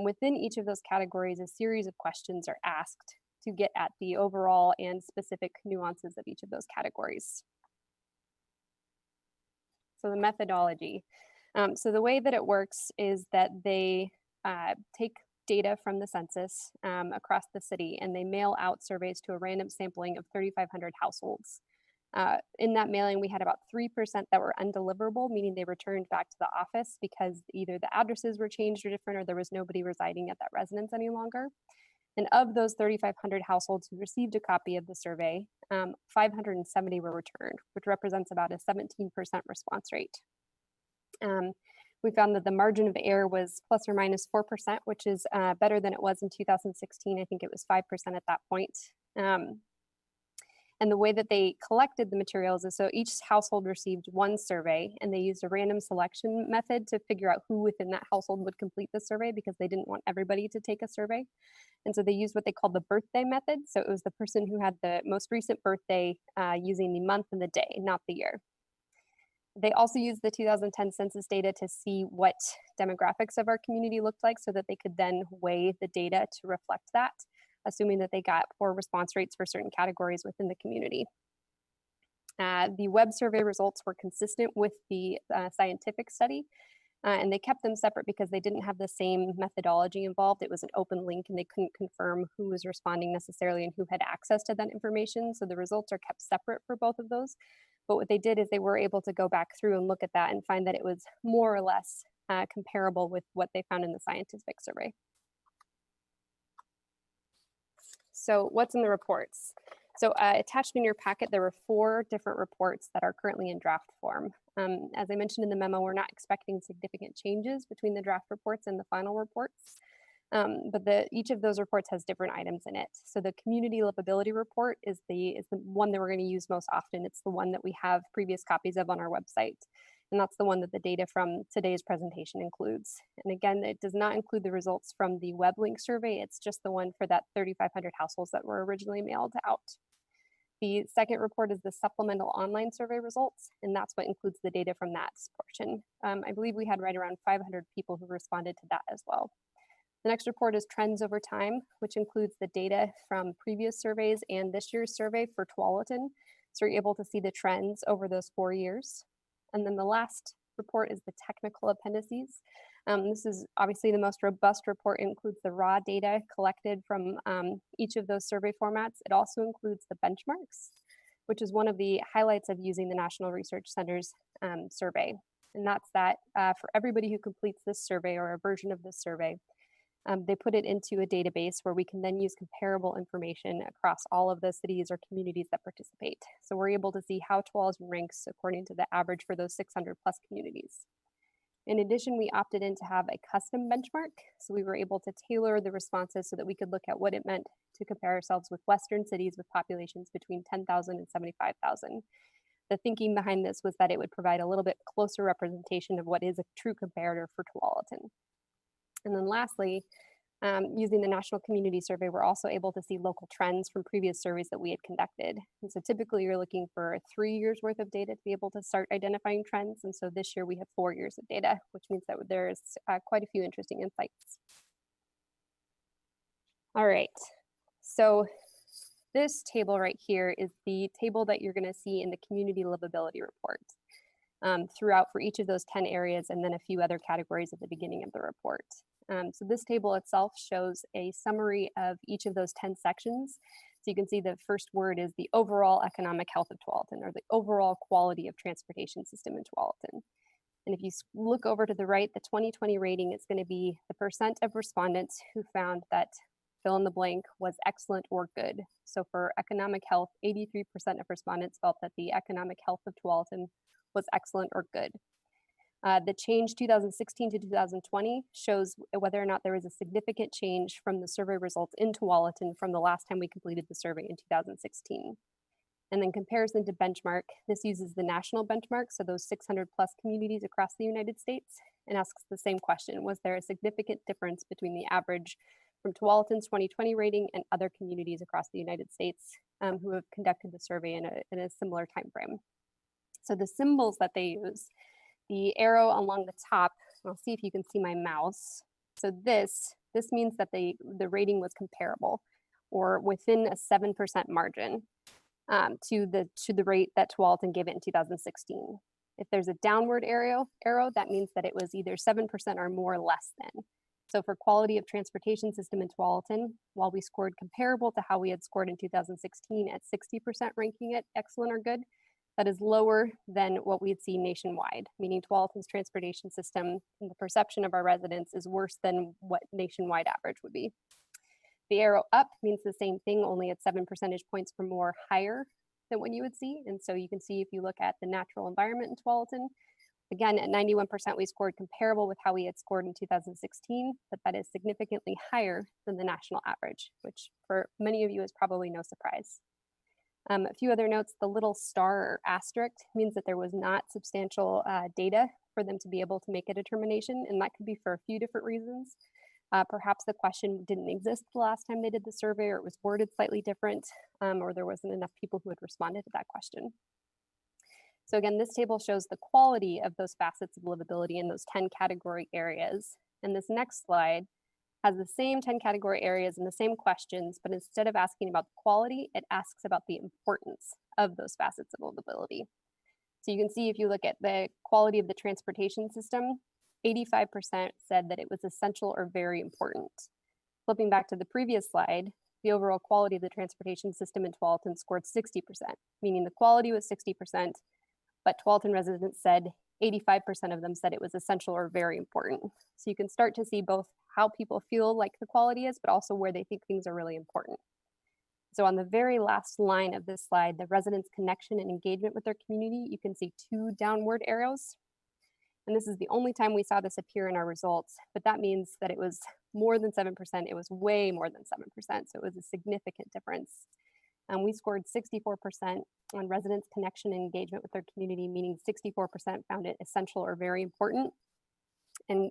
Speaker 10: Within each of those categories, a series of questions are asked to get at the overall and specific nuances of each of those categories. So the methodology. So the way that it works is that they take data from the census across the city, and they mail out surveys to a random sampling of 3,500 households. In that mailing, we had about 3% that were undeliverable, meaning they returned back to the office because either the addresses were changed or different, or there was nobody residing at that residence any longer. And of those 3,500 households who received a copy of the survey, 570 were returned, which represents about a 17% response rate. We found that the margin of error was plus or minus 4%, which is better than it was in 2016. I think it was 5% at that point. And the way that they collected the materials is so each household received one survey, and they used a random selection method to figure out who within that household would complete the survey because they didn't want everybody to take a survey. And so they used what they called the birthday method. So it was the person who had the most recent birthday using the month and the day, not the year. They also used the 2010 census data to see what demographics of our community looked like so that they could then weigh the data to reflect that, assuming that they got poor response rates for certain categories within the community. The web survey results were consistent with the scientific study, and they kept them separate because they didn't have the same methodology involved. It was an open link, and they couldn't confirm who was responding necessarily and who had access to that information. So the results are kept separate for both of those. But what they did is they were able to go back through and look at that and find that it was more or less comparable with what they found in the scientific survey. So what's in the reports? So attached in your packet, there were 4 different reports that are currently in draft form. As I mentioned in the memo, we're not expecting significant changes between the draft reports and the final reports. But each of those reports has different items in it. So the community livability report is the one that we're going to use most often. It's the one that we have previous copies of on our website. And that's the one that the data from today's presentation includes. And again, it does not include the results from the web link survey. It's just the one for that 3,500 households that were originally mailed out. The second report is the supplemental online survey results, and that's what includes the data from that portion. I believe we had right around 500 people who responded to that as well. The next report is trends over time, which includes the data from previous surveys and this year's survey for Tualatin. So you're able to see the trends over those 4 years. And then the last report is the technical appendices. This is obviously the most robust report. It includes the raw data collected from each of those survey formats. It also includes the benchmarks, which is one of the highlights of using the National Research Center's survey. And that's that for everybody who completes this survey or a version of this survey, they put it into a database where we can then use comparable information across all of the cities or communities that participate. So we're able to see how Tualatin ranks according to the average for those 600 plus communities. In addition, we opted in to have a custom benchmark. So we were able to tailor the responses so that we could look at what it meant to compare ourselves with Western cities with populations between 10,000 and 75,000. The thinking behind this was that it would provide a little bit closer representation of what is a true comparator for Tualatin. And then lastly, using the National Community Survey, we're also able to see local trends from previous surveys that we had conducted. And so typically you're looking for 3 years worth of data to be able to start identifying trends. And so this year we have 4 years of data, which means that there's quite a few interesting insights. All right, so this table right here is the table that you're going to see in the community livability report. throughout for each of those 10 areas, and then a few other categories at the beginning of the report. So this table itself shows a summary of each of those 10 sections. So you can see the first word is the overall economic health of Tualatin, or the overall quality of transportation system in Tualatin. And if you look over to the right, the 2020 rating is going to be the percent of respondents who found that fill in the blank was excellent or good. So for economic health, 83% of respondents felt that the economic health of Tualatin was excellent or good. The change 2016 to 2020 shows whether or not there was a significant change from the survey results in Tualatin from the last time we completed the survey in 2016. And then comparison to benchmark, this uses the national benchmark, so those 600 plus communities across the United States, and asks the same question: was there a significant difference between the average from Tualatin's 2020 rating and other communities across the United States who have conducted the survey in a similar time frame? So the symbols that they use, the arrow along the top, I'll see if you can see my mouse. So this means that the rating was comparable or within a 7% margin to the rate that Tualatin gave it in 2016. If there's a downward arrow, that means that it was either 7% or more or less than. So for quality of transportation system in Tualatin, while we scored comparable to how we had scored in 2016 at 60% ranking it excellent or good, that is lower than what we'd see nationwide, meaning Tualatin's transportation system and the perception of our residents is worse than what nationwide average would be. The arrow up means the same thing, only at 7 percentage points or more higher than what you would see. And so you can see if you look at the natural environment in Tualatin, again, at 91%, we scored comparable with how we had scored in 2016, but that is significantly higher than the national average, which for many of you is probably no surprise. A few other notes: the little star or asterisk means that there was not substantial data for them to be able to make a determination, and that could be for a few different reasons. Perhaps the question didn't exist the last time they did the survey, or it was worded slightly different, or there wasn't enough people who had responded to that question. So again, this table shows the quality of those facets of livability in those 10 category areas. And this next slide has the same 10 category areas and the same questions, but instead of asking about the quality, it asks about the importance of those facets of livability. So you can see if you look at the quality of the transportation system, 85% said that it was essential or very important. Flipping back to the previous slide, the overall quality of the transportation system in Tualatin scored 60%, meaning the quality was 60%, but Tualatin residents said 85% of them said it was essential or very important. So you can start to see both how people feel like the quality is, but also where they think things are really important. So on the very last line of this slide, the residents' connection and engagement with their community, you can see 2 downward arrows. And this is the only time we saw this appear in our results, but that means that it was more than 7%. It was way more than 7%. So it was a significant difference. And we scored 64% on residents' connection and engagement with their community, meaning 64% found it essential or very important. And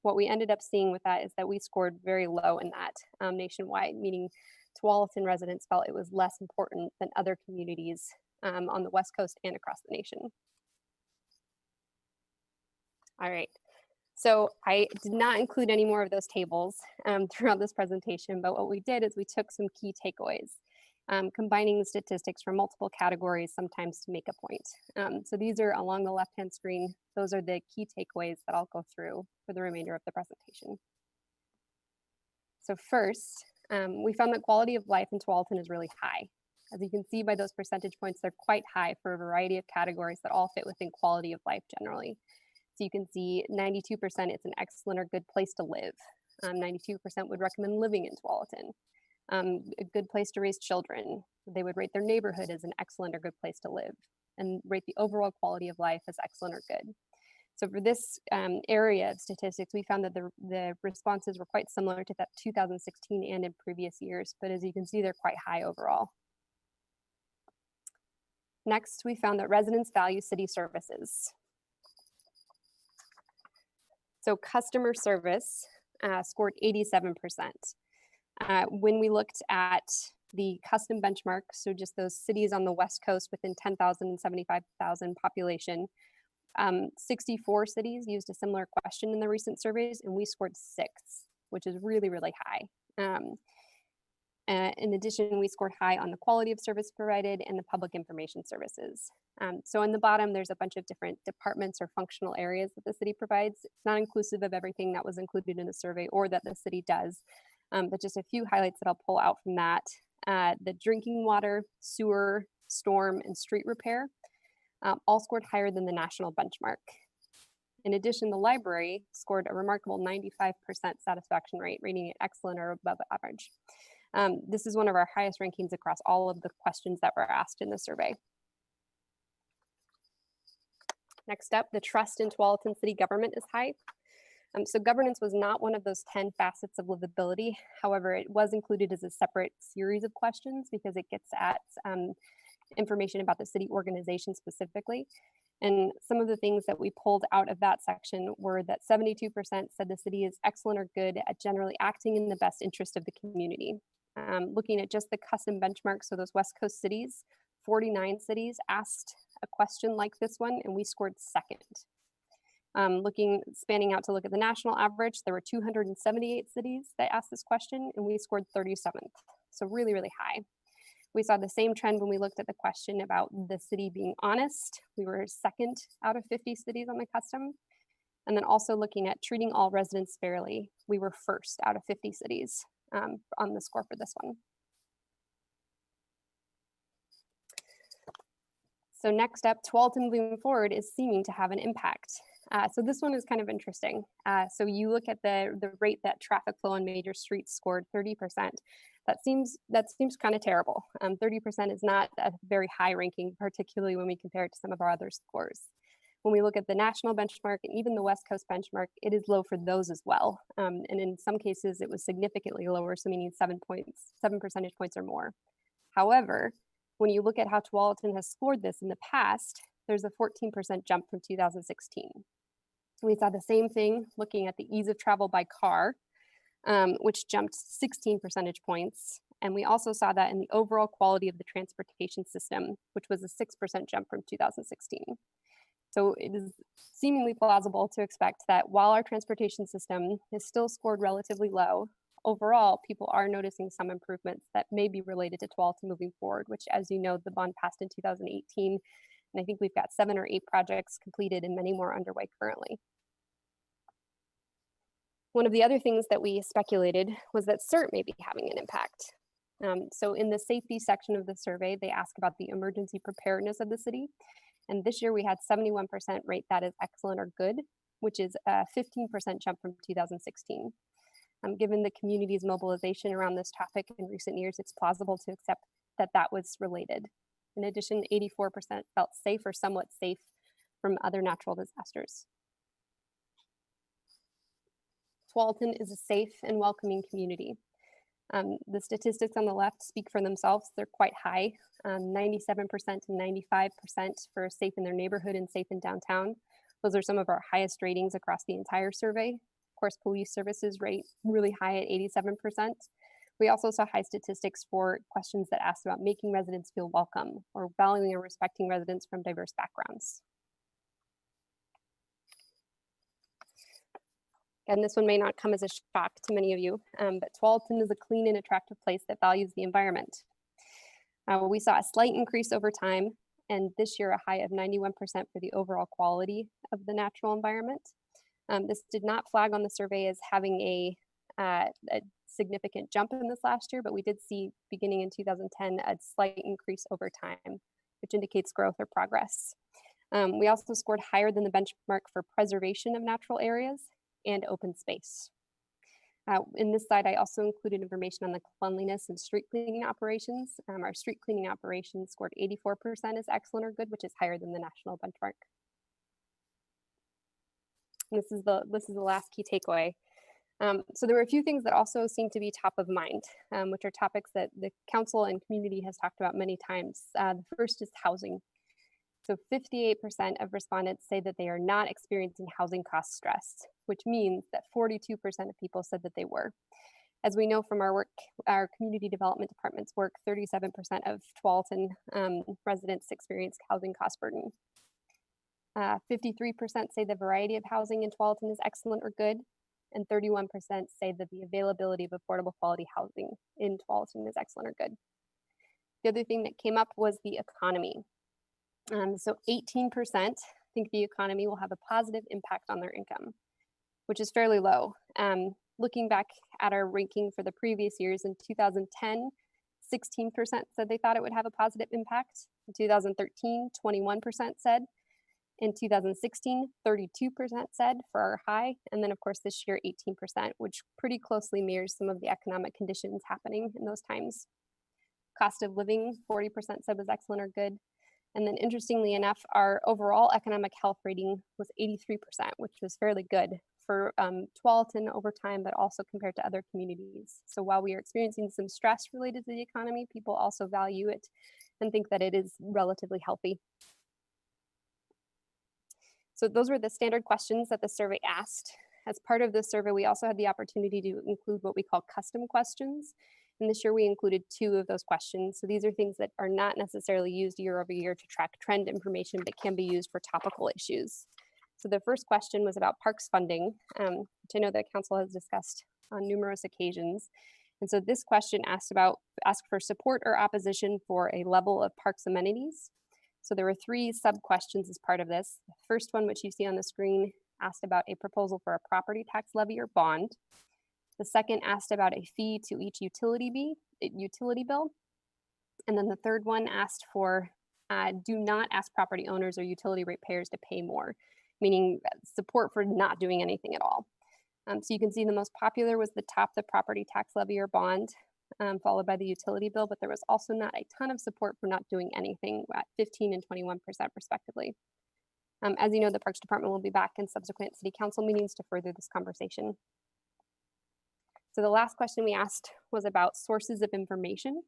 Speaker 10: what we ended up seeing with that is that we scored very low in that nationwide, meaning Tualatin residents felt it was less important than other communities on the West Coast and across the nation. All right, so I did not include any more of those tables throughout this presentation, but what we did is we took some key takeaways, combining the statistics from multiple categories sometimes to make a point. So these are along the left-hand screen. Those are the key takeaways that I'll go through for the remainder of the presentation. So first, we found that quality of life in Tualatin is really high. As you can see by those percentage points, they're quite high for a variety of categories that all fit within quality of life generally. So you can see 92% it's an excellent or good place to live. 92% would recommend living in Tualatin. A good place to raise children. They would rate their neighborhood as an excellent or good place to live, and rate the overall quality of life as excellent or good. So for this area of statistics, we found that the responses were quite similar to that 2016 and in previous years, but as you can see, they're quite high overall. Next, we found that residents value city services. So customer service scored 87%. When we looked at the custom benchmark, so just those cities on the West Coast within 10,000 and 75,000 population, 64 cities used a similar question in the recent surveys, and we scored 6, which is really, really high. In addition, we scored high on the quality of service provided and the public information services. So in the bottom, there's a bunch of different departments or functional areas that the city provides. It's not inclusive of everything that was included in the survey or that the city does, but just a few highlights that I'll pull out from that. The drinking water, sewer, storm, and street repair all scored higher than the national benchmark. In addition, the library scored a remarkable 95% satisfaction rate, rating it excellent or above average. This is one of our highest rankings across all of the questions that were asked in the survey. Next up, the trust in Tualatin city government is high. So governance was not one of those 10 facets of livability. However, it was included as a separate series of questions because it gets at information about the city organization specifically. And some of the things that we pulled out of that section were that 72% said the city is excellent or good at generally acting in the best interest of the community. Looking at just the custom benchmarks, so those West Coast cities, 49 cities asked a question like this one, and we scored second. Spanning out to look at the national average, there were 278 cities that asked this question, and we scored 37th. So really, really high. We saw the same trend when we looked at the question about the city being honest. We were second out of 50 cities on the custom. And then also looking at treating all residents fairly, we were first out of 50 cities on the score for this one. So next up, Tualatin moving forward is seeming to have an impact. So this one is kind of interesting. So you look at the rate that traffic flow on major streets scored 30%. That seems kind of terrible. 30% is not a very high ranking, particularly when we compare it to some of our other scores. When we look at the national benchmark and even the West Coast benchmark, it is low for those as well. And in some cases, it was significantly lower, so meaning 7 percentage points or more. However, when you look at how Tualatin has scored this in the past, there's a 14% jump from 2016. We saw the same thing looking at the ease of travel by car, which jumped 16 percentage points. And we also saw that in the overall quality of the transportation system, which was a 6% jump from 2016. So it is seemingly plausible to expect that while our transportation system is still scored relatively low, overall, people are noticing some improvements that may be related to Tualatin moving forward, which, as you know, the bond passed in 2018. And I think we've got 7 or 8 projects completed and many more underway currently. One of the other things that we speculated was that CERT may be having an impact. So in the safety section of the survey, they ask about the emergency preparedness of the city. And this year we had 71% rate that is excellent or good, which is a 15% jump from 2016. Given the community's mobilization around this topic in recent years, it's plausible to accept that that was related. In addition, 84% felt safe or somewhat safe from other natural disasters. Tualatin is a safe and welcoming community. The statistics on the left speak for themselves. They're quite high, 97% and 95% for safe in their neighborhood and safe in downtown. Those are some of our highest ratings across the entire survey. Of course, police services rate really high at 87%. We also saw high statistics for questions that asked about making residents feel welcome or valuing and respecting residents from diverse backgrounds. And this one may not come as a shock to many of you, but Tualatin is a clean and attractive place that values the environment. We saw a slight increase over time, and this year a high of 91% for the overall quality of the natural environment. This did not flag on the survey as having a significant jump in this last year, but we did see beginning in 2010 a slight increase over time, which indicates growth or progress. We also scored higher than the benchmark for preservation of natural areas and open space. In this slide, I also included information on the cleanliness and street cleaning operations. Our street cleaning operations scored 84% as excellent or good, which is higher than the national benchmark. And this is the last key takeaway. So there were a few things that also seem to be top of mind, which are topics that the council and community has talked about many times. The first is housing. So 58% of respondents say that they are not experiencing housing cost stress, which means that 42% of people said that they were. As we know from our work, our community development department's work, 37% of Tualatin residents experience housing cost burden. 53% say the variety of housing in Tualatin is excellent or good, and 31% say that the availability of affordable quality housing in Tualatin is excellent or good. The other thing that came up was the economy. So 18% think the economy will have a positive impact on their income, which is fairly low. Looking back at our ranking for the previous years, in 2010, 16% said they thought it would have a positive impact. In 2013, 21% said. In 2016, 32% said for our high. And then of course this year, 18%, which pretty closely mirrors some of the economic conditions happening in those times. Cost of living, 40% said was excellent or good. And then interestingly enough, our overall economic health rating was 83%, which was fairly good for Tualatin over time, but also compared to other communities. So while we are experiencing some stress related to the economy, people also value it and think that it is relatively healthy. So those were the standard questions that the survey asked. As part of the survey, we also had the opportunity to include what we call custom questions. And this year we included 2 of those questions. So these are things that are not necessarily used year over year to track trend information, but can be used for topical issues. So the first question was about parks funding, which I know that council has discussed on numerous occasions. And so this question asked for support or opposition for a level of parks amenities. So there were 3 sub-questions as part of this. The first one, which you see on the screen, asked about a proposal for a property tax levy or bond. The second asked about a fee to each utility bill. And then the third one asked for do not ask property owners or utility ratepayers to pay more, meaning support for not doing anything at all. So you can see the most popular was the top, the property tax levy or bond, followed by the utility bill, but there was also not a ton of support for not doing anything at 15 and 21% respectively. As you know, the Parks Department will be back in subsequent city council meetings to further this conversation. So the last question we asked was about sources of information.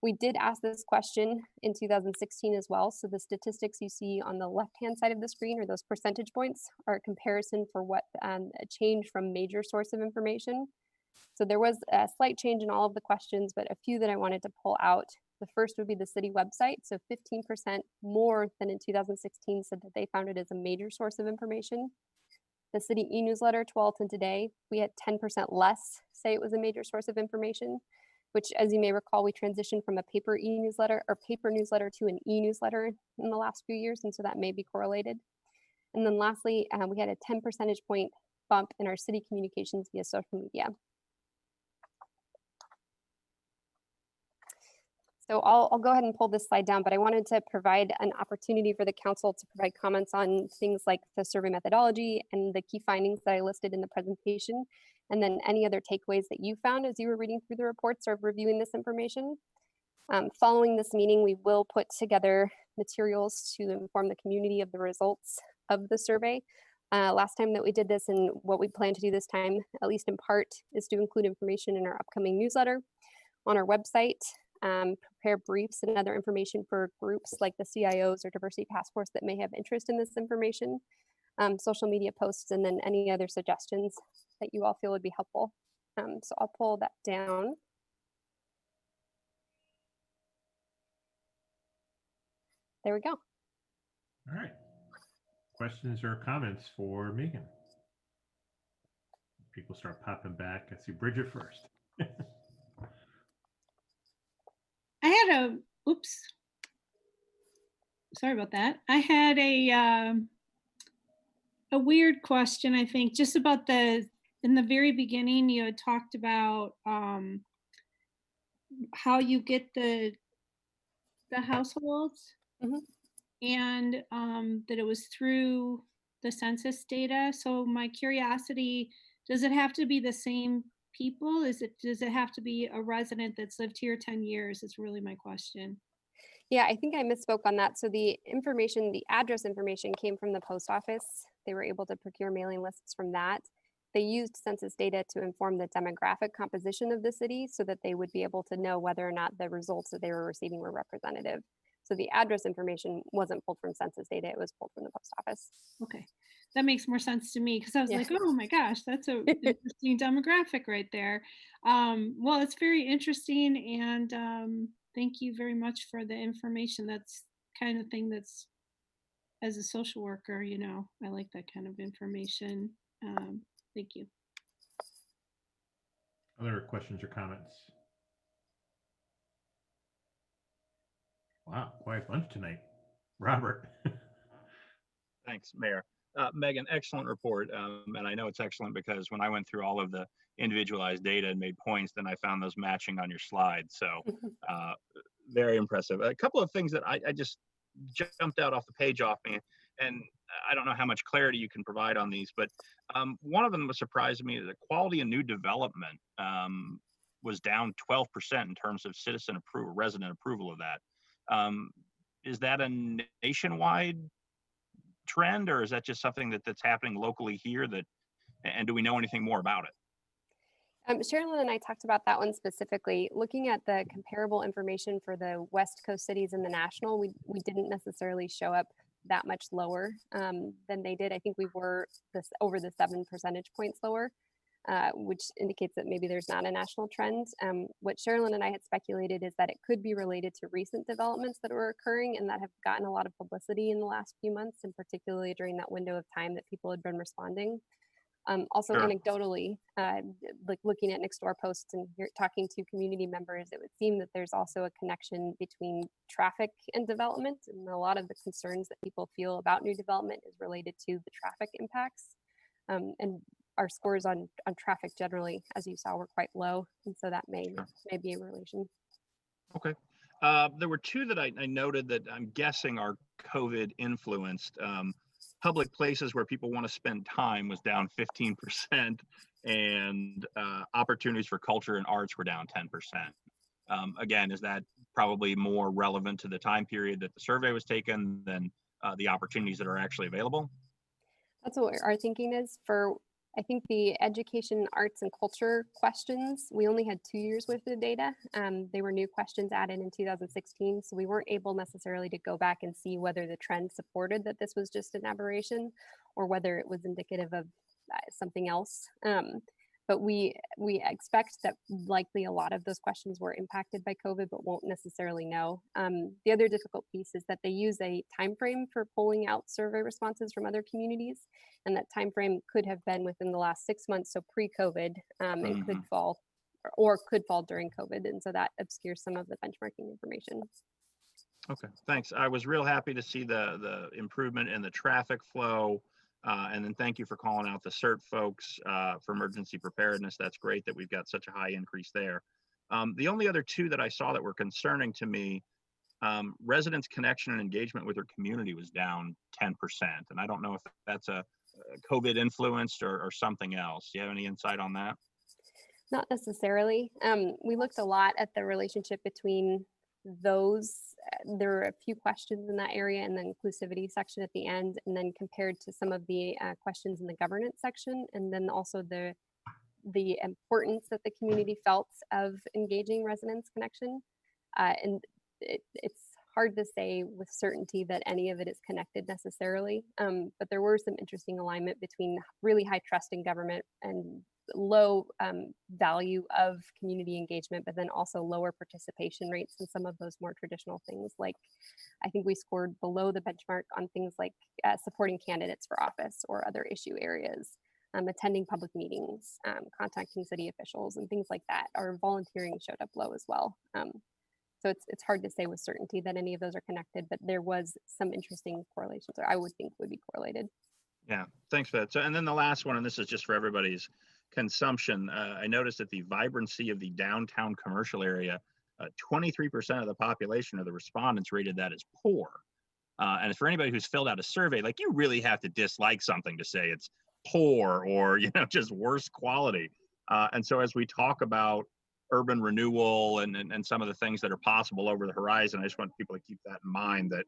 Speaker 10: We did ask this question in 2016 as well. So the statistics you see on the left-hand side of the screen, or those percentage points, are a comparison for what a change from major source of information. So there was a slight change in all of the questions, but a few that I wanted to pull out. The first would be the city website. So 15% more than in 2016 said that they found it as a major source of information. The city e-newsletter, Tualatin Today, we had 10% less say it was a major source of information, which, as you may recall, we transitioned from a paper e-newsletter or paper newsletter to an e-newsletter in the last few years, and so that may be correlated. And then lastly, we had a 10 percentage point bump in our city communications via social media. So I'll go ahead and pull this slide down, but I wanted to provide an opportunity for the council to provide comments on things like the survey methodology and the key findings that I listed in the presentation, and then any other takeaways that you found as you were reading through the reports or reviewing this information. Following this meeting, we will put together materials to inform the community of the results of the survey. Last time that we did this, and what we plan to do this time, at least in part, is to include information in our upcoming newsletter, on our website, prepare briefs and other information for groups like the CIOs or Diversity Task Force that may have interest in this information, social media posts, and then any other suggestions that you all feel would be helpful. So I'll pull that down. There we go.
Speaker 1: All right. Questions or comments for Megan? People start popping back. I see Bridget first.
Speaker 4: I had oops. Sorry about that. I had a weird question, I think, just about in the very beginning, you had talked about how you get the households.
Speaker 10: Mm-hmm.
Speaker 4: And that it was through the census data. So my curiosity, does it have to be the same people? Does it have to be a resident that's lived here 10 years? Is really my question.
Speaker 10: Yeah, I think I misspoke on that. So the information, the address information came from the post office. They were able to procure mailing lists from that. They used census data to inform the demographic composition of the city so that they would be able to know whether or not the results that they were receiving were representative. So the address information wasn't pulled from census data, it was pulled from the post office.
Speaker 4: Okay, that makes more sense to me, because I was like, oh my gosh, that's an interesting demographic right there. Well, it's very interesting, and thank you very much for the information. That's kind of thing that's, as a social worker, I like that kind of information. Thank you.
Speaker 1: Other questions or comments? Wow, quiet bunch tonight. Robert.
Speaker 7: Thanks, Mayor. Megan, excellent report. And I know it's excellent because when I went through all of the individualized data and made points, then I found those matching on your slide. So very impressive. A couple of things that I just jumped out off the page off me, and I don't know how much clarity you can provide on these, but one of them was surprising me. The quality of new development was down 12% in terms of citizen approval, resident approval of that. Is that a nationwide trend, or is that just something that's happening locally here? And do we know anything more about it?
Speaker 10: Sherilyn and I talked about that one specifically. Looking at the comparable information for the West Coast cities in the national, we didn't necessarily show up that much lower than they did. I think we were over the 7 percentage points lower, which indicates that maybe there's not a national trend. What Sherilyn and I had speculated is that it could be related to recent developments that were occurring and that have gotten a lot of publicity in the last few months, and particularly during that window of time that people had been responding. Also,
Speaker 7: Sure.
Speaker 10: Anecdotally, like looking at next door posts and talking to community members, it would seem that there's also a connection between traffic and development. And a lot of the concerns that people feel about new development is related to the traffic impacts. And our scores on traffic generally, as you saw, were quite low. And so that may be a relation.
Speaker 7: Okay. There were two that I noted that I'm guessing are COVID influenced. Public places where people want to spend time was down 15%, and opportunities for culture and arts were down 10%. Again, is that probably more relevant to the time period that the survey was taken than the opportunities that are actually available?
Speaker 10: That's what our thinking is for. I think the education, arts, and culture questions, we only had 2 years worth of data. They were new questions added in 2016, so we weren't able necessarily to go back and see whether the trend supported that this was just an aberration or whether it was indicative of something else. But we expect that likely a lot of those questions were impacted by COVID, but won't necessarily know. The other difficult piece is that they use a time frame for pulling out survey responses from other communities, and that time frame could have been within the last 6 months, so pre-COVID, and could fall during COVID, and so that obscures some of the benchmarking information.
Speaker 7: Okay, thanks. I was real happy to see the improvement in the traffic flow. And then thank you for calling out the CERT folks for emergency preparedness. That's great that we've got such a high increase there. The only other two that I saw that were concerning to me, residents' connection and engagement with their community was down 10%. And I don't know if that's a COVID influenced or something else. Do you have any insight on that?
Speaker 10: Not necessarily. We looked a lot at the relationship between those. There were a few questions in that area in the inclusivity section at the end, and then compared to some of the questions in the governance section, and then also the importance that the community felt of engaging residents' connection. And it's hard to say with certainty that any of it is connected necessarily, but there were some interesting alignment between really high trust in government and low value of community engagement, but then also lower participation rates in some of those more traditional things. Like, I think we scored below the benchmark on things like supporting candidates for office or other issue areas, attending public meetings, contacting city officials, and things like that. Our volunteering showed up low as well. So it's hard to say with certainty that any of those are connected, but there was some interesting correlations, or I would think would be correlated.
Speaker 7: Yeah, thanks for that. So, and then the last one, and this is just for everybody's consumption. I noticed that the vibrancy of the downtown commercial area, 23% of the population of the respondents rated that as poor. And for anybody who's filled out a survey, like, you really have to dislike something to say it's poor or, just worse quality. And so as we talk about urban renewal and some of the things that are possible over the horizon, I just want people to keep that in mind, that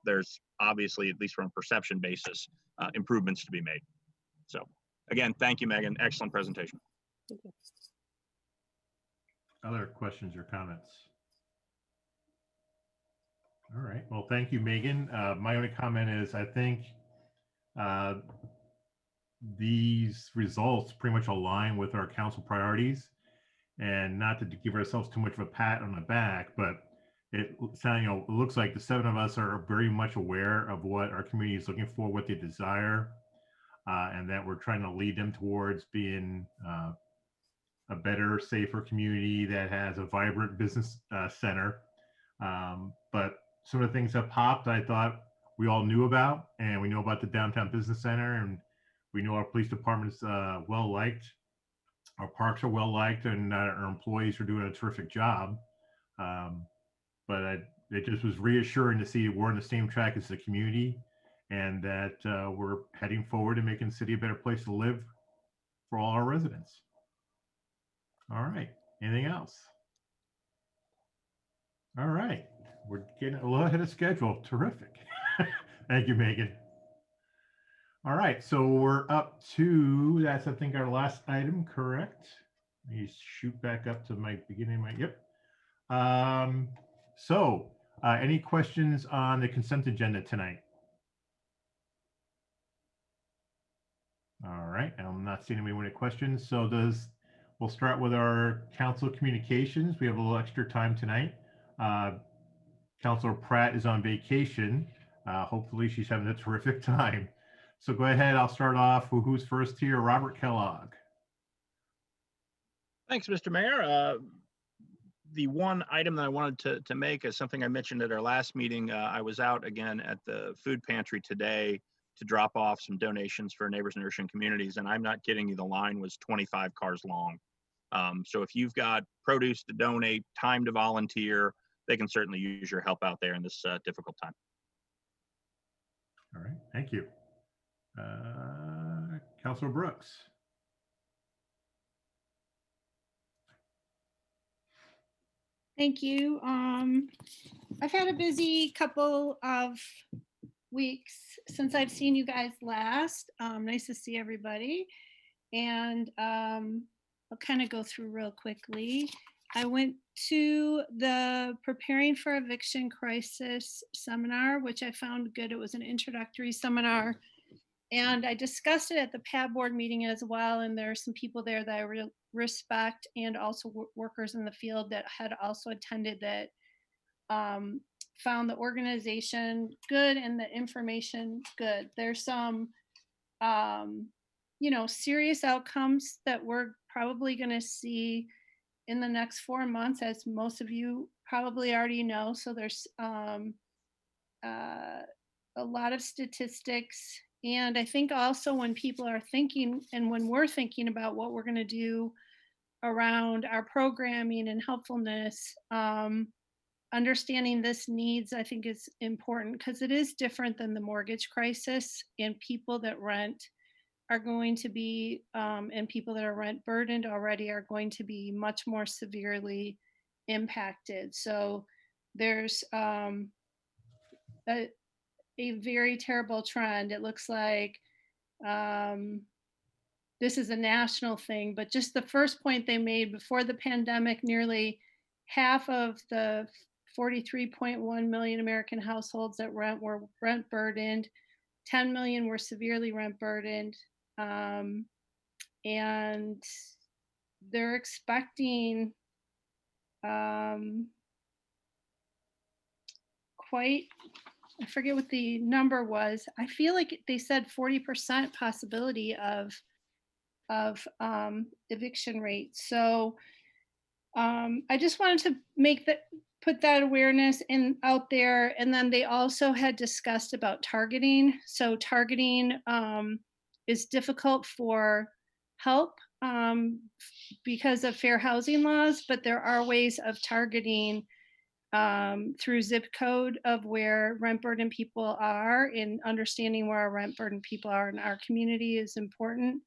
Speaker 7: there's obviously, at least from a perception basis, improvements to be made. So again, thank you, Megan. Excellent presentation.
Speaker 10: Thank you.
Speaker 1: Other questions or comments? All right. Well, thank you, Megan. My only comment is I think these results pretty much align with our council priorities, and not to give ourselves too much of a pat on the back, but it looks like the 7 of us are very much aware of what our community is looking for, what they desire, and that we're trying to lead them towards being a better, safer community that has a vibrant business center. But some of the things that popped, I thought we all knew about, and we know about the downtown business center, and we know our police department is well liked. Our parks are well liked, and our employees are doing a terrific job. But it just was reassuring to see we're on the same track as the community, and that we're heading forward and making the city a better place to live for all our residents. All right. Anything else? All right. We're getting a little ahead of schedule. Terrific. Thank you, Megan. All right. So we're up to, that's, I think, our last item, correct? Let me shoot back up to my beginning. Yep. Any questions on the consent agenda tonight? All right. I'm not seeing any questions. So we'll start with our council communications. We have a little extra time tonight. Councilor Pratt is on vacation. Hopefully she's having a terrific time. So go ahead. I'll start off. Who's first here? Robert Kellogg.
Speaker 7: Thanks, Mr. Mayor. The one item that I wanted to make is something I mentioned at our last meeting. I was out again at the food pantry today to drop off some donations for neighbors and nurturing communities. And I'm not kidding you, the line was 25 cars long. So if you've got produce to donate, time to volunteer, they can certainly use your help out there in this difficult time.
Speaker 1: All right, thank you. Councilor Brooks.
Speaker 4: Thank you. I've had a busy couple of weeks since I've seen you guys last. Nice to see everybody. And I'll kind of go through real quickly. I went to the Preparing for Eviction Crisis seminar, which I found good. It was an introductory seminar. And I discussed it at the PAB board meeting as well. And there are some people there that I respect, and also workers in the field that had also attended, that found the organization good and the information good. There's some, serious outcomes that we're probably going to see in the next 4 months, as most of you probably already know. So there's a lot of statistics. And I think also when people are thinking, and when we're thinking about what we're going to do around our programming and helpfulness, understanding this needs, I think, is important, because it is different than the mortgage crisis, and people that rent are going to be, and people that are rent burdened already are going to be much more severely impacted. So there's a very terrible trend. It looks like this is a national thing, but just the first point they made: before the pandemic, nearly half of the 43.1 million American households that rent were rent burdened. 10 million were severely rent burdened. And they're expecting quite, I forget what the number was. I feel like they said 40% possibility of eviction rate. So I just wanted to put that awareness out there. And then they also had discussed about targeting. So targeting is difficult for help because of fair housing laws, but there are ways of targeting through zip code of where rent burdened people are, and understanding where our rent burdened people are in our community is important.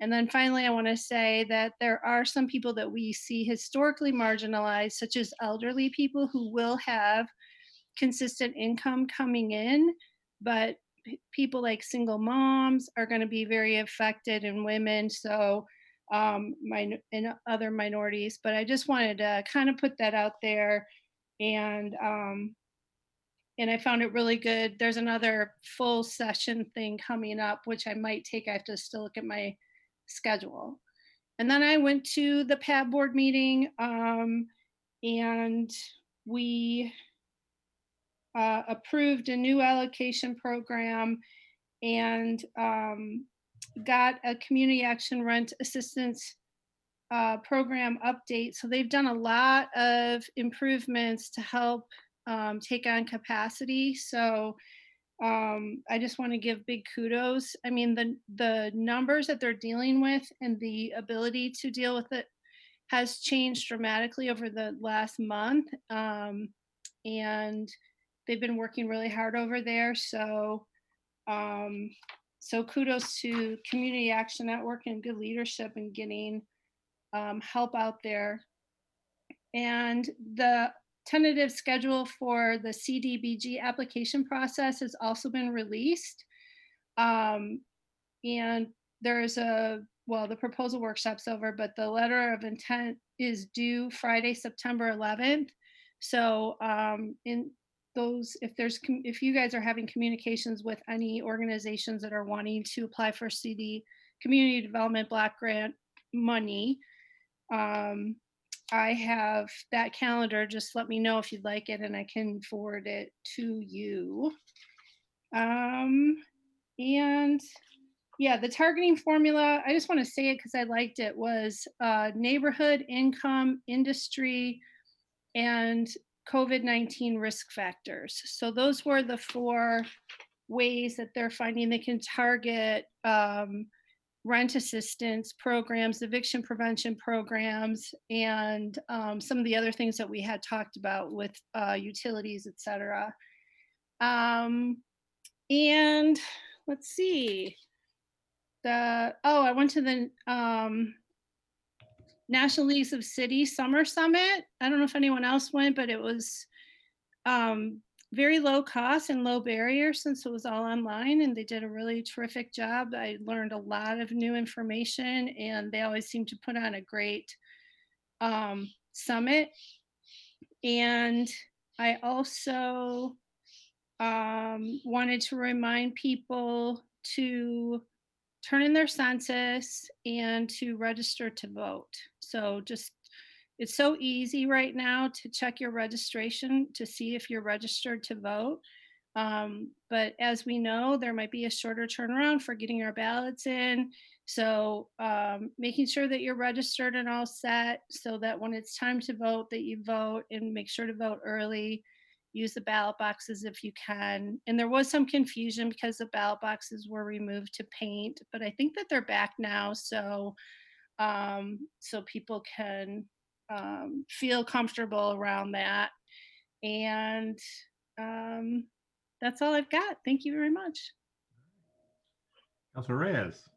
Speaker 4: And then finally, I want to say that there are some people that we see historically marginalized, such as elderly people who will have consistent income coming in, but people like single moms are going to be very affected, and women, so and other minorities. But I just wanted to kind of put that out there. And I found it really good. There's another full session thing coming up, which I might take. I have to still look at my schedule. And then I went to the PAB board meeting, and we approved a new allocation program, and got a community action rent assistance program update. So they've done a lot of improvements to help take on capacity. So I just want to give big kudos. I mean, the numbers that they're dealing with and the ability to deal with it has changed dramatically over the last month. And they've been working really hard over there. So kudos to Community Action Network and good leadership in getting help out there. And the tentative schedule for the CDBG application process has also been released. And there's the proposal workshop's over, but the letter of intent is due Friday, September 11th. So if you guys are having communications with any organizations that are wanting to apply for CD Community Development Block Grant money, I have that calendar. Just let me know if you'd like it and I can forward it to you. And yeah, the targeting formula, I just want to say it because I liked it, was neighborhood, income, industry, and COVID-19 risk factors. So those were the 4 ways that they're finding they can target rent assistance programs, eviction prevention programs, and some of the other things that we had talked about with utilities, et cetera. And let's see. I went to the National Leagues of Cities Summer Summit. I don't know if anyone else went, but it was very low cost and low barrier since it was all online, and they did a really terrific job. I learned a lot of new information, and they always seem to put on a great summit. And I also wanted to remind people to turn in their census and to register to vote. So it's so easy right now to check your registration to see if you're registered to vote. But as we know, there might be a shorter turnaround for getting our ballots in. So making sure that you're registered and all set so that when it's time to vote, that you vote, and make sure to vote early. Use the ballot boxes if you can. And there was some confusion because the ballot boxes were removed to paint, but I think that they're back now. So people can feel comfortable around that. And that's all I've got. Thank you very much.
Speaker 1: Councilor Reyes.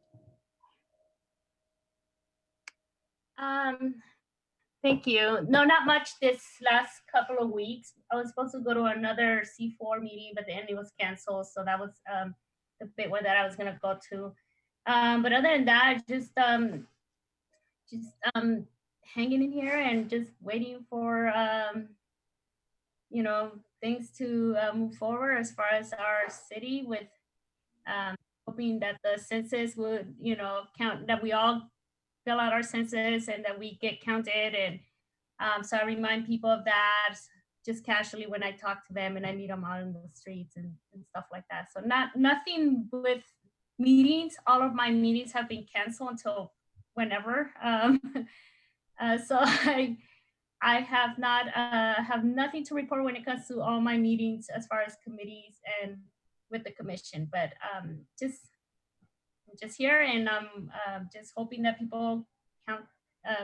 Speaker 5: Thank you. No, not much this last couple of weeks. I was supposed to go to another C4 meeting, but then it was canceled. So that was the big one that I was gonna go to. But other than that, just hanging in here and just waiting for things to move forward as far as our city, with hoping that the census would count, that we all fill out our census and that we get counted. And so I remind people of that just casually when I talk to them and I meet them out in the streets and stuff like that. So nothing with meetings. All of my meetings have been canceled until whenever. So I have not have nothing to report when it comes to all my meetings as far as committees and with the commission, but just here, and I'm just hoping that people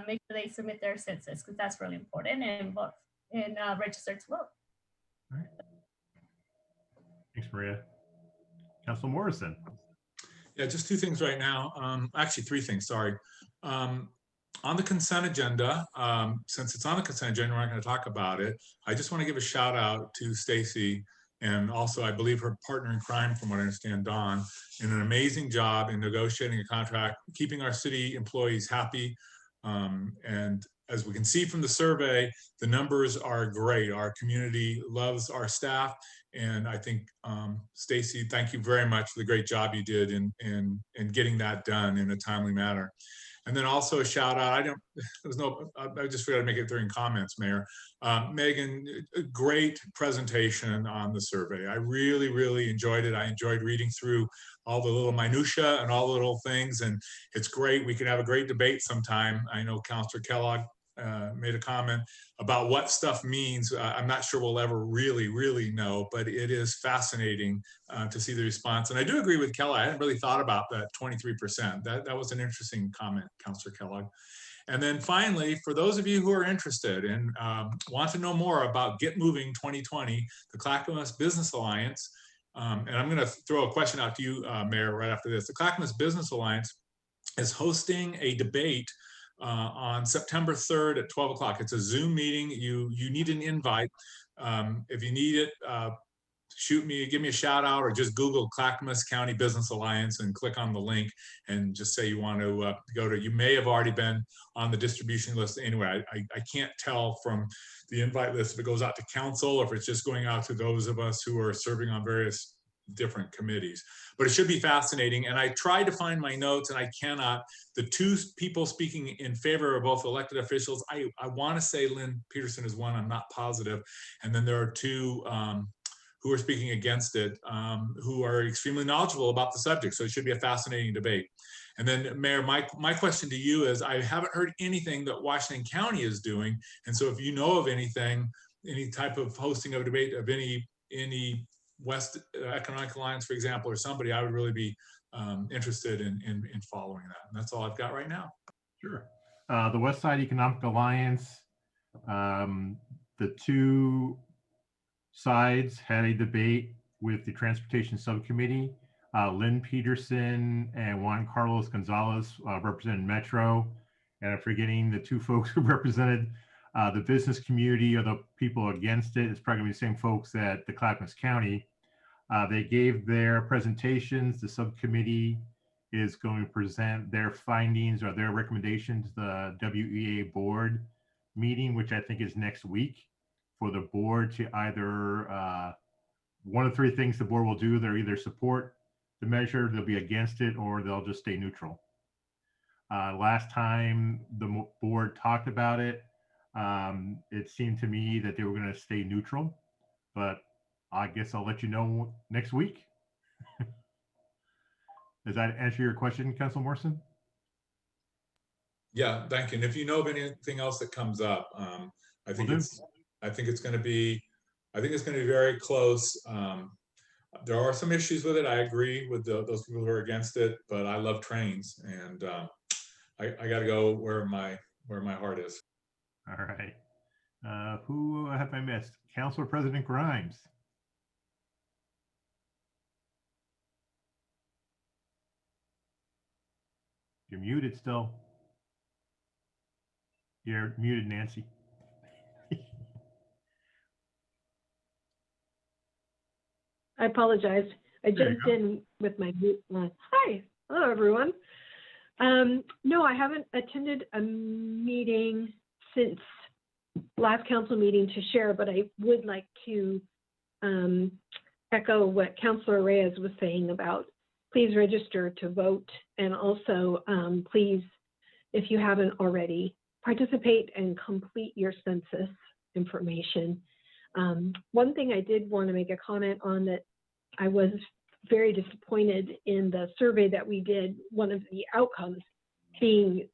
Speaker 5: make sure they submit their census, because that's really important, and vote and register to vote.
Speaker 1: All right. Thanks, Maria. Councilor Morrison.
Speaker 6: Yeah, just 2 things right now. Actually, 3 things, sorry. On the consent agenda, since it's on the consent agenda, we're not going to talk about it. I just want to give a shout out to Stacy, and also I believe her partner in crime, from what I understand, Dawn, in an amazing job in negotiating a contract, keeping our city employees happy. And as we can see from the survey, the numbers are great. Our community loves our staff. And I think, Stacy, thank you very much for the great job you did in getting that done in a timely manner. And then also a shout out, I just forgot to make it during comments, Mayor. Megan, a great presentation on the survey. I really, really enjoyed it. I enjoyed reading through all the little minutia and all the little things. And it's great. We can have a great debate sometime. I know Councillor Kellogg made a comment about what stuff means. I'm not sure we'll ever really know, but it is fascinating to see the response. And I do agree with Kellogg. I hadn't really thought about that 23%. That was an interesting comment, Councillor Kellogg. And then finally, for those of you who are interested and want to know more about Get Moving 2020, the Clackamas Business Alliance, and I'm going to throw a question out to you, Mayor, right after this. The Clackamas Business Alliance is hosting a debate on September 3rd at 12 o'clock. It's a Zoom meeting. You need an invite. If you need it, shoot me, give me a shout out, or just Google Clackamas County Business Alliance and click on the link and just say you want to go to. You may have already been on the distribution list anyway. I can't tell from the invite list if it goes out to council or if it's just going out to those of us who are serving on various different committees. But it should be fascinating. And I tried to find my notes and I cannot. The two people speaking in favor are both elected officials. I want to say Lynn Peterson is one, I'm not positive. And then there are two who are speaking against it, who are extremely knowledgeable about the subject. So it should be a fascinating debate. And then Mayor, my question to you is, I haven't heard anything that Washington County is doing. And so if you know of anything, any type of hosting of a debate of any West Economic Alliance, for example, or somebody, I would really be interested in following that. And that's all I've got right now.
Speaker 1: Sure. The West Side Economic Alliance, the two sides had a debate with the Transportation Subcommittee. Lynn Peterson and Juan Carlos Gonzalez represented Metro. And I'm forgetting the two folks who represented the business community or the people against it. It's probably the same folks at the Clackamas County. They gave their presentations. The subcommittee is going to present their findings or their recommendations to the WEA board meeting, which I think is next week, for the board to either, one of three things the board will do. They'll either support the measure, they'll be against it, or they'll just stay neutral. Last time the board talked about it, it seemed to me that they were going to stay neutral, but I guess I'll let you know next week. Does that answer your question, Councilor Morrison?
Speaker 6: Yeah, thank you. And if you know of anything else that comes up, I think it's going to be very close. There are some issues with it. I agree with those people who are against it, but I love trains, and I got to go where my heart is.
Speaker 1: All right. Who have I missed? Councilor President Grimes. You're muted still. You're muted, Nancy.
Speaker 8: I apologize. I jumped in with my mute. Hi, hello everyone. No, I haven't attended a meeting since last council meeting to share, but I would like to echo what Councilor Reyes was saying about please register to vote, and also please, if you haven't already, participate and complete your census information. One thing I did want to make a comment on that I was very disappointed in the survey that we did, one of the outcomes being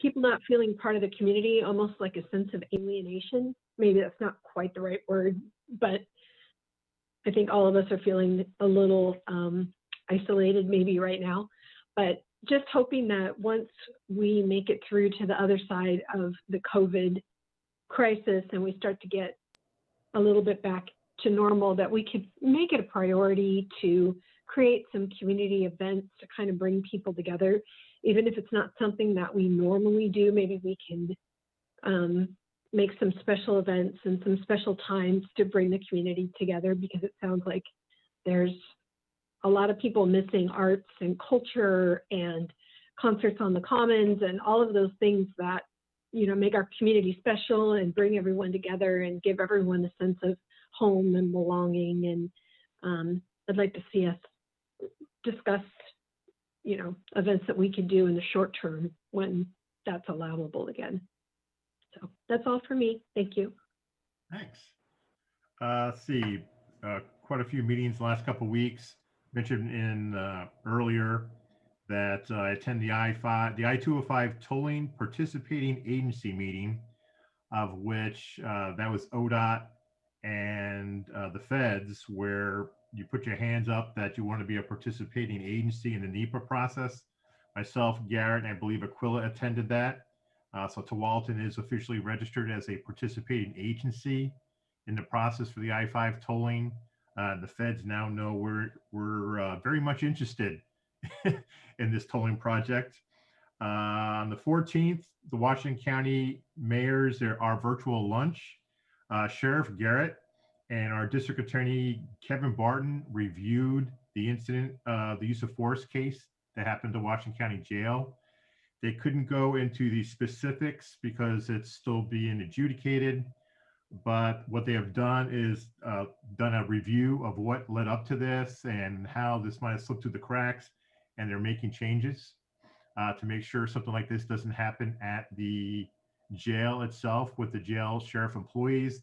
Speaker 8: people not feeling part of the community, almost like a sense of alienation. Maybe that's not quite the right word, but I think all of us are feeling a little isolated maybe right now, but just hoping that once we make it through to the other side of the COVID crisis and we start to get a little bit back to normal, that we could make it a priority to create some community events to kind of bring people together. Even if it's not something that we normally do, maybe we can make some special events and some special times to bring the community together, because it sounds like there's a lot of people missing arts and culture and concerts on the commons and all of those things that, you know, make our community special and bring everyone together and give everyone a sense of home and belonging. And I'd like to see us discuss, you know, events that we could do in the short term when that's allowable again. So that's all for me. Thank you.
Speaker 1: Thanks. Let's see, quite a few meetings the last couple of weeks. mentioned in earlier that I attend the I-205 tolling participating agency meeting, of which that was ODOT and the feds, where you put your hands up that you want to be a participating agency in the NEPA process. Myself, Garrett, and I believe Aquila attended that. So Tualatin is officially registered as a participating agency in the process for the I-5 tolling. The feds now know we're very much interested in this tolling project. On the 14th, the Washington County mayors, our virtual lunch. Sheriff Garrett and our district attorney, Kevin Barton, reviewed the incident, the use of force case that happened to Washington County Jail. They couldn't go into the specifics because it's still being adjudicated. But what they have done is done a review of what led up to this and how this might have slipped through the cracks, and they're making changes to make sure something like this doesn't happen at the jail itself with the jail sheriff employees,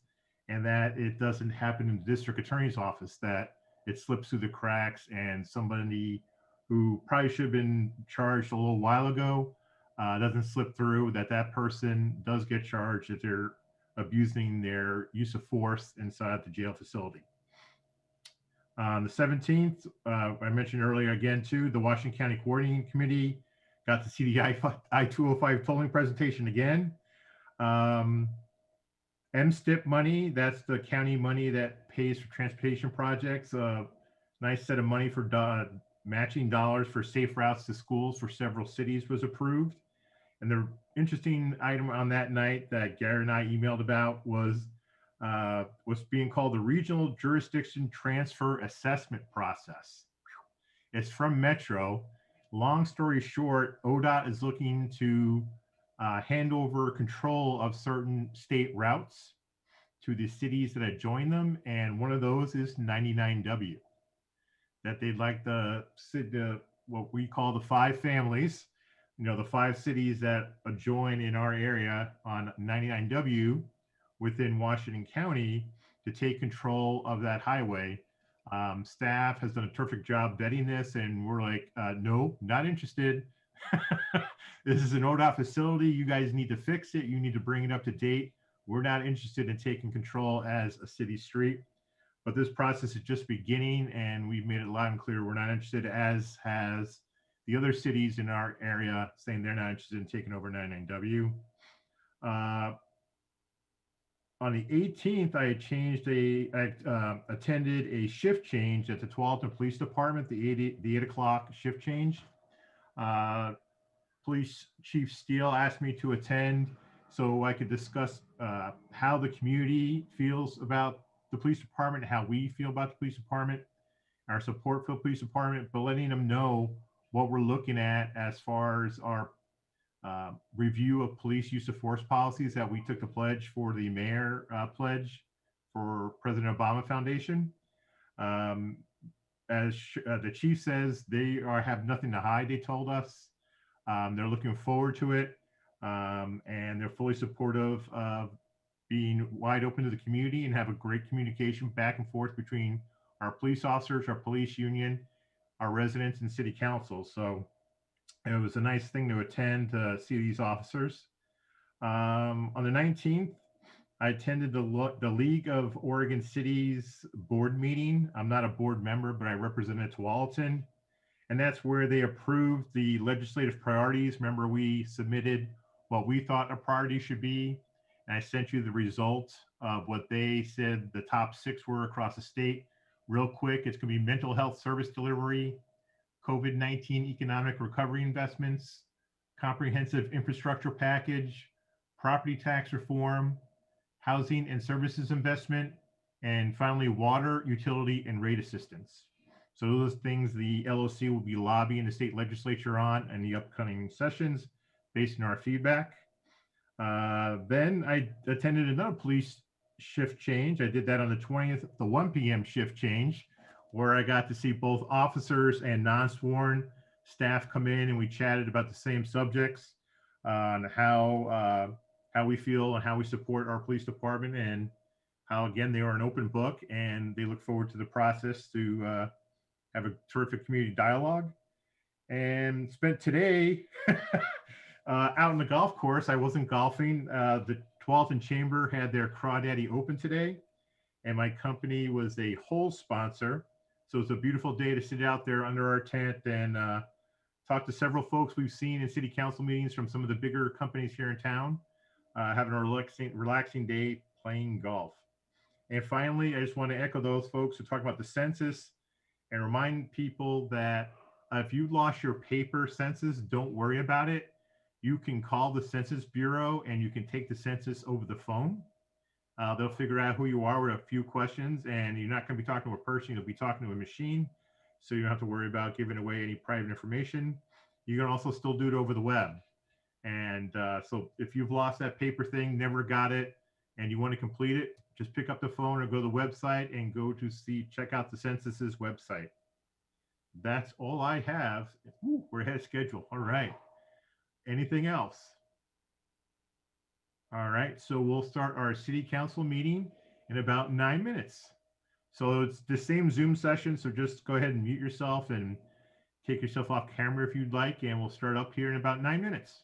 Speaker 1: and that it doesn't happen in the district attorney's office, that it slips through the cracks and somebody who probably should have been charged a little while ago doesn't slip through, that person does get charged if they're abusing their use of force inside the jail facility. On the 17th, I mentioned earlier again too, the Washington County Coordinating Committee got to see the I-205 tolling presentation again. MSTIP money, that's the county money that pays for transportation projects. Nice set of money for matching dollars for safe routes to schools for several cities was approved. And the interesting item on that night that Gary and I emailed about was what's being called the Regional Jurisdiction Transfer Assessment Process. It's from Metro. Long story short, ODOT is looking to hand over control of certain state routes to the cities that have joined them, and one of those is 99W. That they'd like the what we call the 5 families, the 5 cities that join in our area on 99W within Washington County to take control of that highway. Staff has done a terrific job vetting this, and we're like, no, not interested. This is an ODOT facility. You guys need to fix it. You need to bring it up to date. We're not interested in taking control as a city street. But this process is just beginning, and we've made it loud and clear we're not interested, as has the other cities in our area saying they're not interested in taking over 99W. On the 18th, I attended a shift change at the Tualatin Police Department, the 8 o'clock shift change. Police Chief Steele asked me to attend so I could discuss how the community feels about the police department, how we feel about the police department, our support for the police department, but letting them know what we're looking at as far as our review of police use of force policies that we took the pledge for the mayor pledge for President Obama Foundation. As the chief says, they have nothing to hide, they told us. They're looking forward to it, and they're fully supportive of being wide open to the community and have a great communication back and forth between our police officers, our police union, our residents, and city council. So it was a nice thing to attend to see these officers. On the 19th, I attended the League of Oregon Cities board meeting. I'm not a board member, but I represented Tualatin. And that's where they approved the legislative priorities. Remember, we submitted what we thought a priority should be. And I sent you the results of what they said the top 6 were across the state. Real quick, it's going to be mental health service delivery, COVID-19 economic recovery investments, comprehensive infrastructure package, property tax reform, housing and services investment, and finally, water, utility, and rate assistance. So those things the LOC will be lobbying the state legislature on in the upcoming sessions based on our feedback. Then I attended another police shift change. I did that on the 20th, the 1 p.m. shift change, where I got to see both officers and non-sworn staff come in, and we chatted about the same subjects on how we feel and how we support our police department, and how, again, they are an open book and they look forward to the process to have a terrific community dialogue. And spent today out on the golf course. I wasn't golfing. The Tualatin Chamber had their Crawdaddy Open today, and my company was a whole sponsor. So it's a beautiful day to sit out there under our tent and talk to several folks we've seen in city council meetings from some of the bigger companies here in town, having a relaxing day playing golf. And finally, I just want to echo those folks who talk about the census and remind people that if you lost your paper census, don't worry about it. You can call the Census Bureau and you can take the census over the phone. They'll figure out who you are with a few questions, and you're not going to be talking to a person, you'll be talking to a machine. So you don't have to worry about giving away any private information. You can also still do it over the web. And so if you've lost that paper thing, never got it, and you want to complete it, just pick up the phone or go to the website and go to check out the census's website. That's all I have. Ooh, we're ahead of schedule. All right. Anything else? All right. So we'll start our city council meeting in about 9 minutes. So it's the same Zoom session. So just go ahead and mute yourself and take yourself off camera if you'd like. And we'll start up here in about 9 minutes.